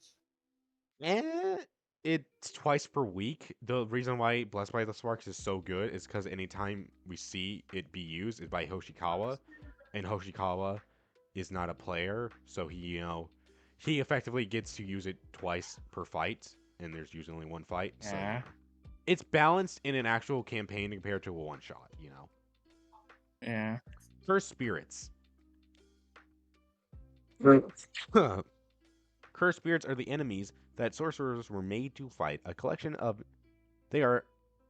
It's twice per week. The reason why Blessed by the Sparks is so good is because anytime we see it be used is by Hoshikawa. And Hoshikawa is not a player, so he effectively gets to use it twice per fight, and there's usually only one fight. So Yeah. it's balanced in an actual campaign compared to a one shot, Yeah. Cursed spirits. Cursed spirits are the enemies that sorcerers were made to fight. They are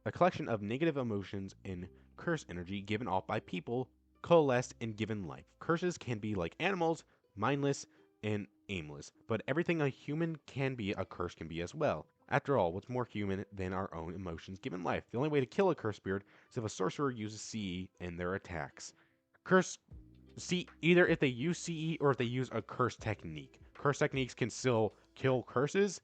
a collection of negative emotions and curse energy given off by people, coalesced and given life. Curses can be like animals, mindless and aimless, but everything a human can be, a curse can be as well. After all, what's more human than our own emotions given life? The only way to kill a cursed spirit is if a sorcerer uses CE in their attacks. Either if they use CE or if they use a curse technique. Curse techniques can still kill curses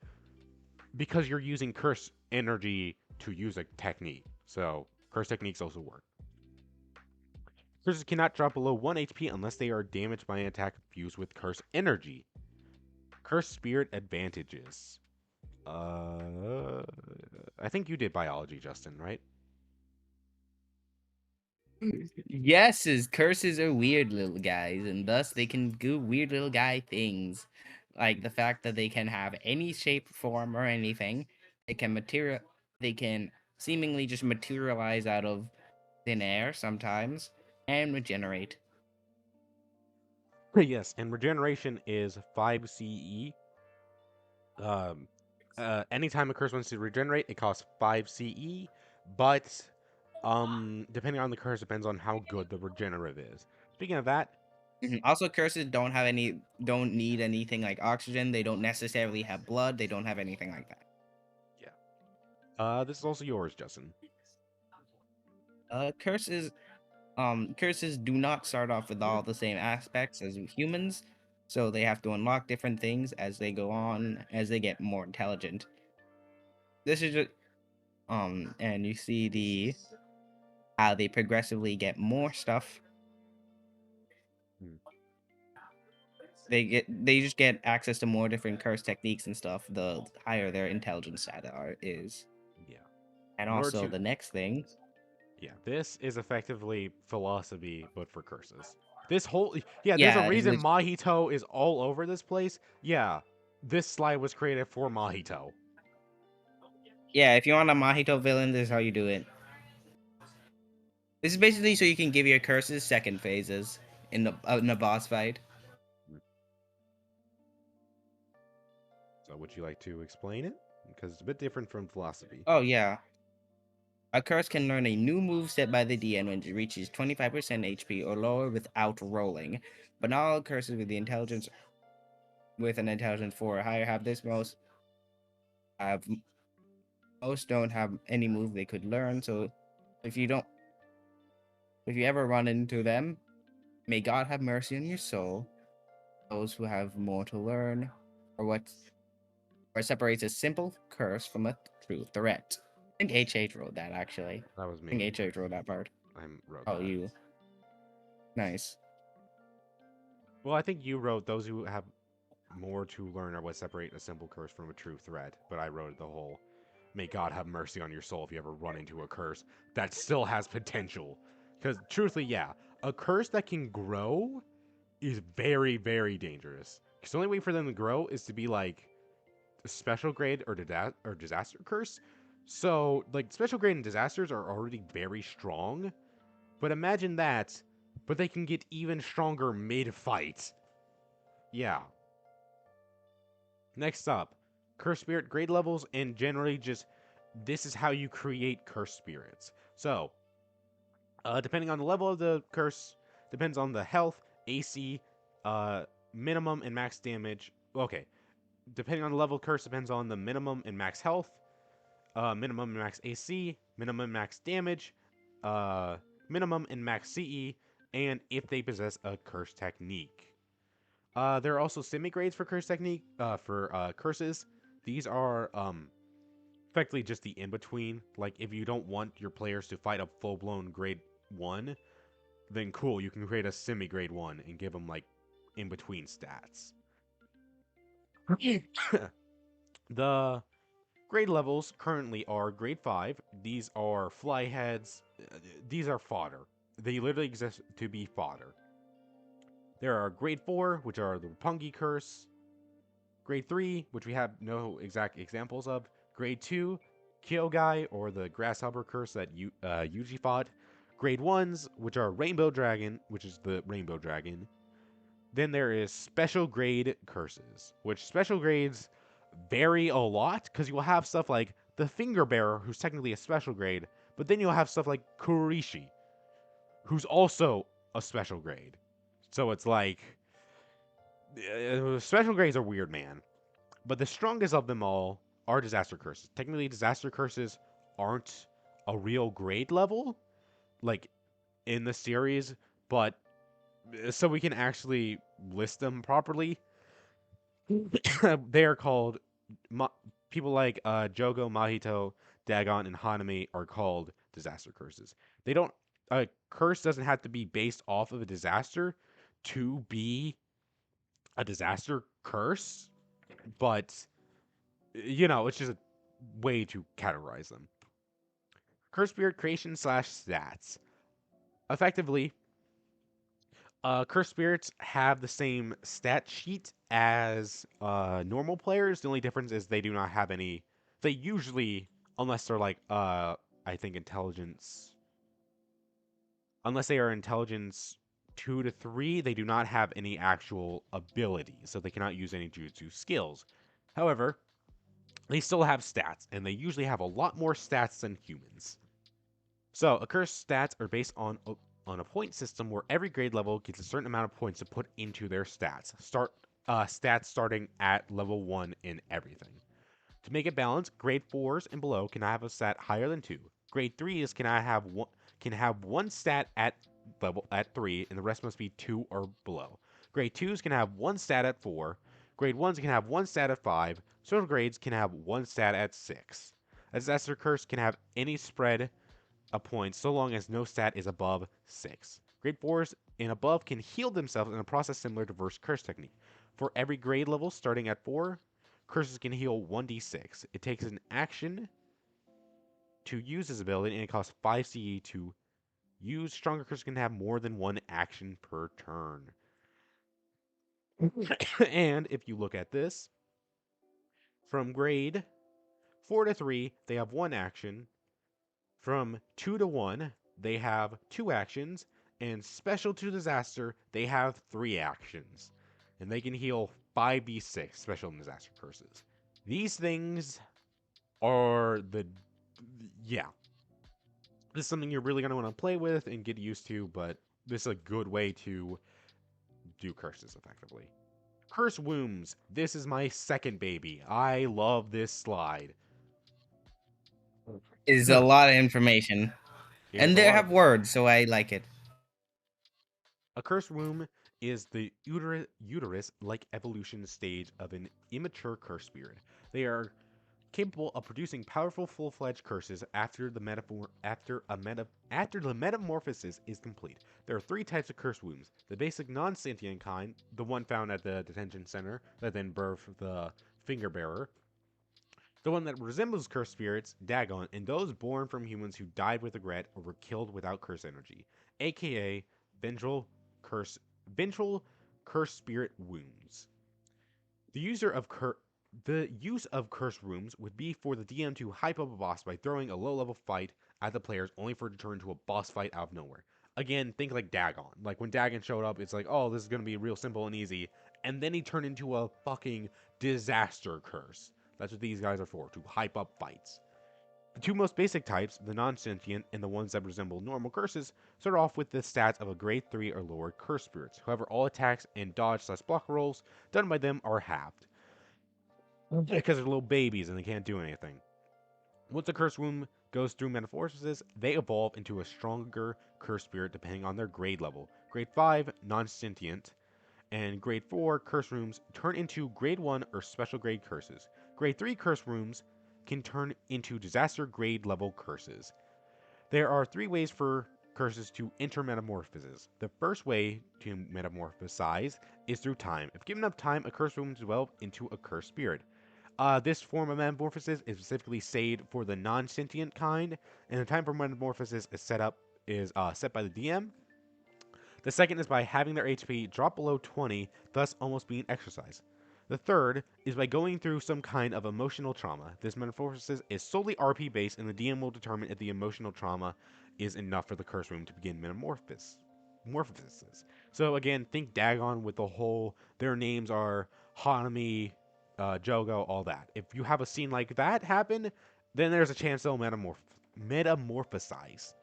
because you're using curse energy to use a technique. So, curse techniques also work. Curses cannot drop below 1 HP unless they are damaged by an attack fused with curse energy. Curse spirit advantages. I think you did biology, Justin, right? Yes, curses are weird little guys, and thus they can do weird little guy things. Like the fact that they can have any shape, form, or anything. They can seemingly just materialize out of thin air sometimes and regenerate. Yes, and regeneration is 5 CE. Anytime a curse wants to regenerate, it costs 5 CE, but depending on the curse, depends on how good the regenerative is. Speaking of that, Also, curses don't need anything like oxygen. They don't necessarily have blood. They don't have anything like that. This is also yours, Justin. Curses do not start off with all the same aspects as humans, so they have to unlock different things as they go on, as they get more intelligent. This is just and you see how they progressively get more stuff. They just get access to more different curse techniques and stuff the higher their intelligence data is. Yeah. And In order also to- the next thing. Yeah, this is effectively philosophy, but for curses. This whole there's Yeah, a reason which- Mahito is all over this place. Yeah, this slide was created for Mahito. Yeah, if you want a Mahito villain, this is how you do it. This is basically so you can give your curses second phases in the boss fight. So would you like to explain it? Because it's a bit different from philosophy. Oh yeah. A curse can learn a new move set by the DM when it reaches 25% HP or lower without rolling. But not all curses with an intelligence 4 or higher have this. Most don't have any move they could learn. So if you ever run into them, may God have mercy on your soul. Those who have more to learn, or separates a simple curse from a true threat. I think HH wrote that actually. That was I think me. HH wrote that part. I wrote Oh, that. you. Nice. Well, I think you wrote those who have more to learn are what separate a simple curse from a true threat. But I wrote the whole, may God have mercy on your soul if you ever run into a curse that still has potential. Because truthfully, yeah, a curse that can grow is very, very dangerous. Because the only way for them to grow is to be like a special grade or disaster curse. So, like, special grade and disasters are already very strong. But imagine that, but they can get even stronger mid-fight. Yeah. Next up, curse spirit grade levels, and generally just this is how you create curse spirits. So, depending on the level of the curse, depends on the health, AC, minimum and max damage. Okay, depending on the level of curse, depends on the minimum and max health, minimum and max AC, minimum and max damage, minimum and max CE, and if they possess a curse technique. There are also semi-grades for curse technique, for curses. These are effectively just the in-between. Like, if you don't want your players to fight a full-blown grade 1, then cool, you can create a semi-grade 1 and give them, like, in-between stats. The grade levels currently are grade 5. These are flyheads. These are fodder. They literally exist to be fodder. There are grade 4, which are the Roppongi curse. Grade 3, which we have no exact examples of. Grade 2, Kyogai, or the Grasshopper curse that Yuji fought. Grade 1s, which are Rainbow Dragon, which is the Rainbow Dragon. Then there is special grade curses, which special grades vary a lot, because you will have stuff like the Finger Bearer, who's technically a special grade, but then you'll have stuff like Kurishi, who's also a special grade. So it's like, special grades are weird, man. But the strongest of them all are disaster curses. Technically, disaster curses aren't a real grade level, like, in the series, but so we can actually list them properly, they are called, people like Jogo, Mahito, Dagon, and Hanami are called disaster curses. They don't, a curse doesn't have to be based off of a disaster to be a disaster curse, but it's just a way to categorize them. Curse spirit creation / stats. Effectively, curse spirits have the same stat sheet as normal players. The only difference is they do not have any. They usually, unless they're like, I think intelligence. Unless they are intelligence 2 to 3, they do not have any actual abilities, so they cannot use any jutsu skills. However, they still have stats, and they usually have a lot more stats than humans. So, a curse stats are based on on a point system where every grade level gets a certain amount of points to put into their stats starting at level 1 in everything. To make it balanced, grade 4s and below can have a stat higher than 2. Grade 3s can have one stat at 3 and the rest must be 2 or below. Grade 2s can have one stat at 4. Grade 1s can have one stat at 5. Social grades can have one stat at 6. A disaster curse can have any spread of points so long as no stat is above 6. Grade 4s and above can heal themselves in a process similar to Verse Curse Technique. For every grade level starting at 4, curses can heal 1d6. It takes an action to use this ability, and it costs 5 CE to use. Stronger curses can have more than one action per turn. And if you look at this, from grade 4 to 3, they have one action. From 2 to 1, they have 2 actions. And special to disaster, they have 3 actions. And they can heal 5d6 special and disaster curses. These things are yeah. This is something you're really going to want to play with and get used to, but this is a good way to do curses effectively. Curse wombs. This is my second baby. I love this slide. Is a lot of information. It is And a they lot have of- words, so I like it. A cursed womb is the uterus-like evolution stage of an immature curse spirit. They are capable of producing powerful full-fledged curses after the metamorphosis is complete. There are 3 types of cursed wombs. The basic non-sentient kind, the one found at the detention center that then birthed the finger bearer. The one that resembles cursed spirits, Dagon, and those born from humans who died with regret or were killed without curse energy, aka vengeful curse spirit wounds. The use of curse rooms would be for the DM to hype up a boss by throwing a low-level fight at the players, only for it to turn into a boss fight out of nowhere. Again, think like Dagon. Like when Dagon showed up, it's like, oh, this is gonna be real simple and easy, and then he turned into a fucking disaster curse. That's what these guys are for, to hype up fights. The 2 most basic types, the non-sentient and the ones that resemble normal curses, start off with the stats of a grade 3 or lower curse spirits. However, all attacks and dodge/block rolls done by them are halved. Because they're little babies and they can't do anything. Once a curse womb goes through metamorphosis, they evolve into a stronger curse spirit depending on their grade level. Grade 5, non-sentient, and grade 4 curse rooms turn into grade 1 or special grade curses. Grade 3 curse rooms can turn into disaster grade level curses. There are 3 ways for curses to enter metamorphosis. The first way to metamorphosize is through time. If given enough time, a curse room will develop into a cursed spirit. This form of metamorphosis is specifically saved for the non-sentient kind, and the time for metamorphosis is set by the DM. The second is by having their HP drop below 20, thus almost being exercised. The third is by going through some kind of emotional trauma. This metamorphosis is solely RP based, and the DM will determine if the emotional trauma is enough for the curse room to begin metamorphosis. So again, think Dagon with the whole, their names are Hanami, Jogo, all that. If you have a scene like that happen, then there's a chance they'll metamorphosize.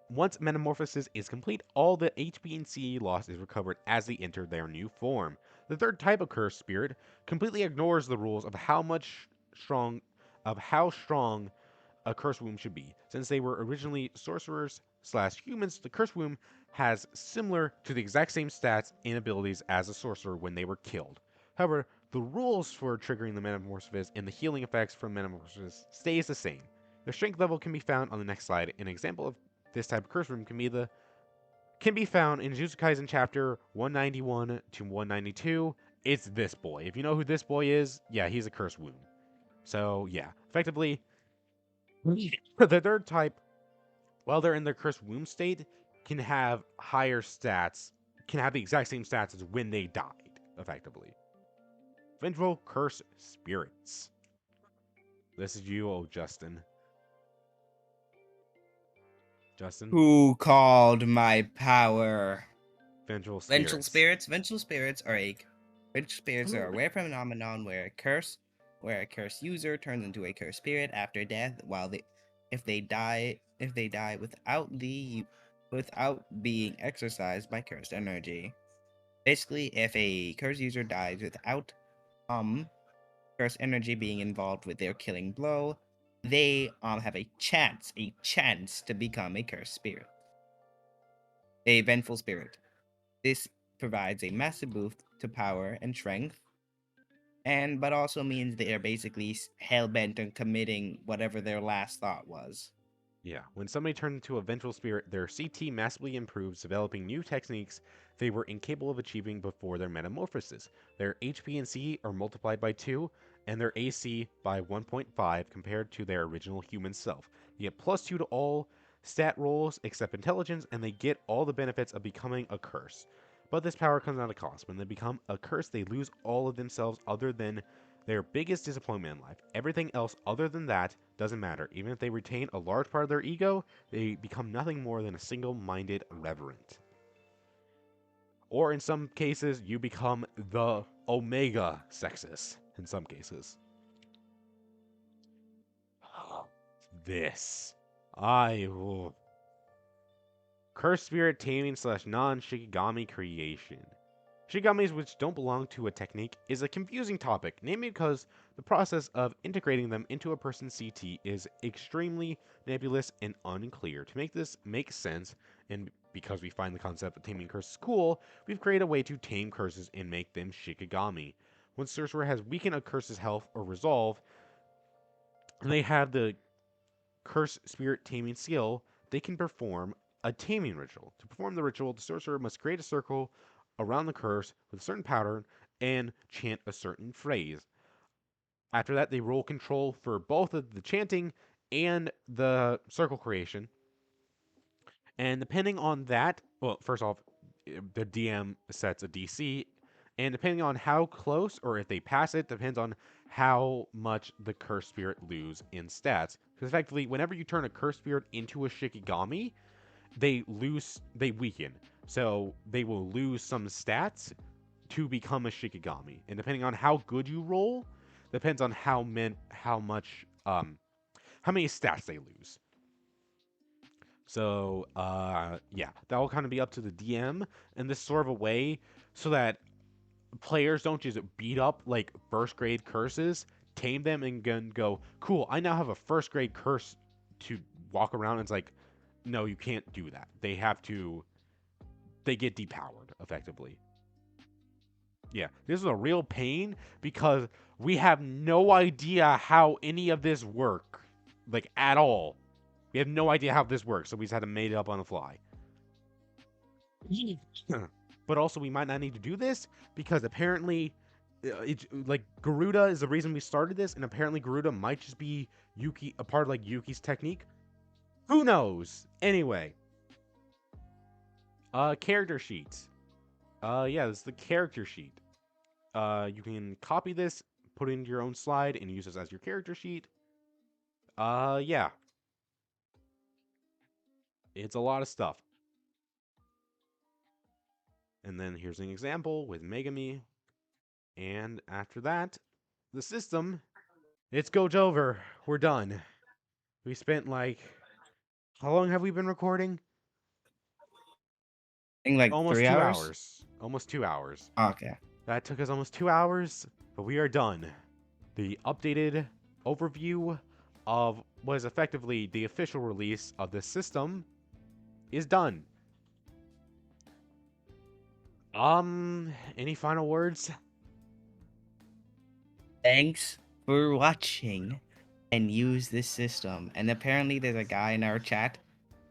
Once metamorphosis is complete, all the HP and CE loss is recovered as they enter their new form. The third type of cursed spirit completely ignores the rules of how strong a cursed womb should be. Since they were originally sorcerers/humans, the cursed womb has similar to the exact same stats and abilities as a sorcerer when they were killed. However, the rules for triggering the metamorphosis and the healing effects from metamorphosis stays the same. Their strength level can be found on the next slide. An example of this type of curse room can be found in Jujutsu Kaisen chapter 191 to 192. It's this boy. If you know who this boy is, yeah, he's a cursed womb. So yeah, effectively, the third type, while they're in their cursed womb state, can have higher stats, can have the exact same stats as when they died, effectively. Vengeful curse spirits. This is you, oh Justin. Justin? Who called my power? Vengeful Vengeful spirits. spirits are a rare phenomenon where a cursed user turns into a cursed spirit after death, if they die without the without being exercised by cursed energy. Basically, if a cursed user dies without cursed energy being involved with their killing blow, they have a chance to become a cursed spirit, a vengeful spirit. This provides a massive boost to power and strength, but also means they are basically hell bent on committing whatever their last thought was. Yeah, when somebody turns into a vengeful spirit, their CT massively improves, developing new techniques they were incapable of achieving before their metamorphosis. Their HP and C are multiplied by 2, and their AC by 1.5 compared to their original human self. They get +2 to all stat rolls except intelligence, and they get all the benefits of becoming a curse. But this power comes at a cost. When they become a curse, they lose all of themselves other than their biggest disappointment in life. Everything else other than that doesn't matter. Even if they retain a large part of their ego, they become nothing more than a single-minded reverent. Or in some cases, you become the Omega Sexus. In some cases. This. Cursed Spirit Taming / non-Shikigami creation. Shikigamis which don't belong to a technique is a confusing topic, namely because the process of integrating them into a person's CT is extremely nebulous and unclear. To make this make sense, and because we find the concept of taming curses cool, we've created a way to tame curses and make them Shikigami. When Sorcerer has weakened a curse's health or resolve, and they have the Curse Spirit Taming skill, they can perform a taming ritual. To perform the ritual, the Sorcerer must create a circle around the curse with a certain pattern and chant a certain phrase. After that, they roll control for both of the chanting and the circle creation. And depending on that, well, first off, the DM sets a DC, and depending on how close or if they pass it, depends on how much the cursed spirit lose in stats. Because effectively, whenever you turn a cursed spirit into a Shikigami, they weaken. So they will lose some stats to become a Shikigami. And depending on how good you roll, depends on how many stats they lose. So, yeah, that will kind of be up to the DM in this sort of a way so that players don't just beat up like first grade curses, tame them, and then go, cool, I now have a first grade curse to walk around. And it's like, no, you can't do that. They get depowered, effectively. Yeah, this is a real pain because we have no idea how any of this work, like, at all. We have no idea how this works, so we just had to make it up on the fly. But also, we might not need to do this because apparently, Garuda is the reason we started this, and apparently Garuda might just be a part of, like, Yuki's technique. Who knows? Anyway. Character sheets. Yeah, this is the character sheet. You can copy this, put it into your own slide, and use this as your character sheet. Yeah. It's a lot of stuff. And then here's an example with Megami. And after that, the system, it's goes over. We're done. We spent like, how long have we been recording? I think like Almost 3 2 hours. hours. Almost 2 hours. Okay. That took us almost 2 hours, but we are done. The updated overview of what is effectively the official release of this system is done. Any final words? Thanks for watching and use this system. And apparently there's a guy in our chat,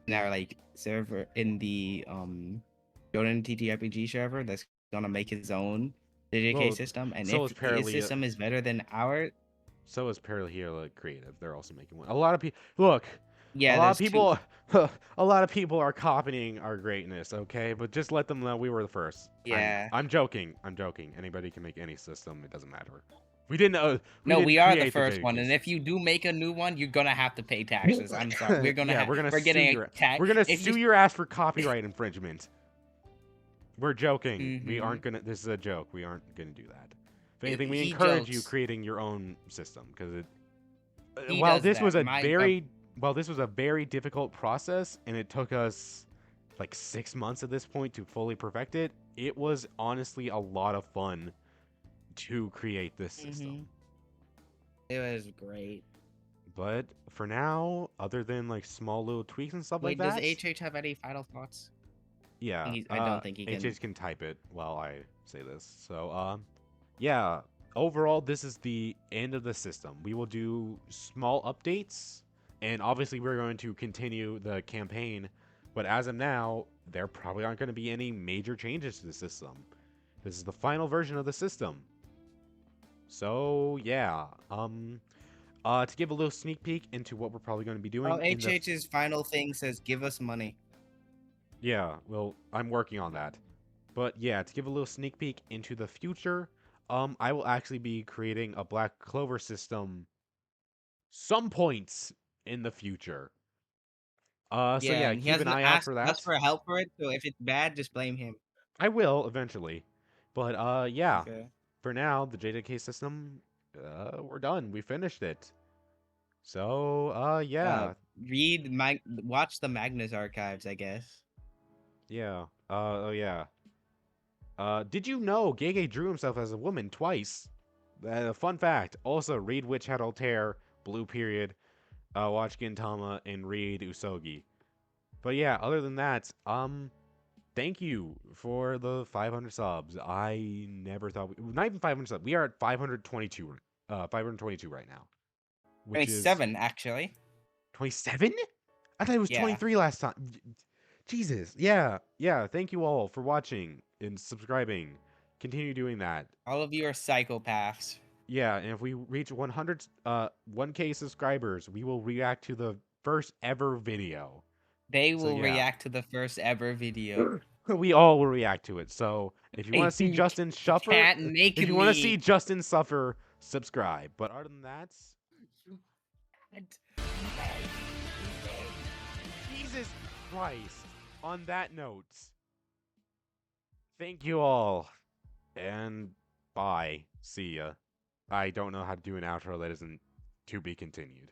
in our like server, in the Jordan TTRPG server, that's gonna make his own JJK Well, system. And so if is his system is better than ours, So is Parahela Creative. They're also making one. A lot of people look. yeah, a lot of there's people. A lot of people are copying our greatness. Okay, but just let them know we were the first. Yeah. I'm joking. I'm joking. Anybody can make any system. It doesn't matter. We didn't. We are the create first one, and JJK if you do make a new one, you're gonna have to pay taxes. I'm sorry. We're gonna we're sue getting your tax. we're gonna sue your ass for copyright infringement. We're joking. We Mhm. aren't gonna. This is a joke. We aren't gonna do that. If He- anything, we he encourage you jokes. creating your own system because it. He While does this that. was a very difficult process, and it took us like 6 months at this point to fully perfect it. It was honestly a lot of fun to create this system. It was great. But for now, other than like small little tweaks and stuff like Wait, does that, HH have any final thoughts? yeah, I don't think he can. HH can type it while I say this. So, yeah, overall, this is the end of the system. We will do small updates, and obviously, we're going to continue the campaign. But as of now, there probably aren't going to be any major changes to the system. This is the final version of the system. So, yeah, to give a little sneak peek into what we're probably going to be doing. Oh, HH's final thing says, "Give us money." Yeah, well, I'm working on that. But yeah, to give a little sneak peek into the future, I will actually be creating a Black Clover system some points in the future. So yeah, and he keep an hasn't eye out asked for us that. for help for it. So if it's bad, just blame him. I will eventually. But yeah, Okay. for now, the JJK system, we're done. We finished it. So, yeah. Watch the Magnus archives, I guess. Yeah. Oh yeah. Did you know Gege drew himself as a woman twice? Fun fact. Also, read Witch Hat Altair, Blue Period, watch Gintama, and read Usogi. But yeah, other than that, thank you for the 500 subs. I never thought not even 500 subs. We are at 522. 522 right now. Which 27, actually. 27? I thought it was Yeah. 23 last time. Jesus. Yeah. Yeah. Thank you all for watching and subscribing. Continue doing that. All of you are psychopaths. Yeah, and if we reach 1K subscribers, we will react to the first ever video. They So, will yeah. react to the first ever video. We all will react to it. So if you want to see You Justin suffer, can't make if you want to me. see Justin suffer, subscribe. But other than that, Jesus Christ. On that note, thank you all, and bye. See ya. I don't know how to do an outro that isn't to be continued.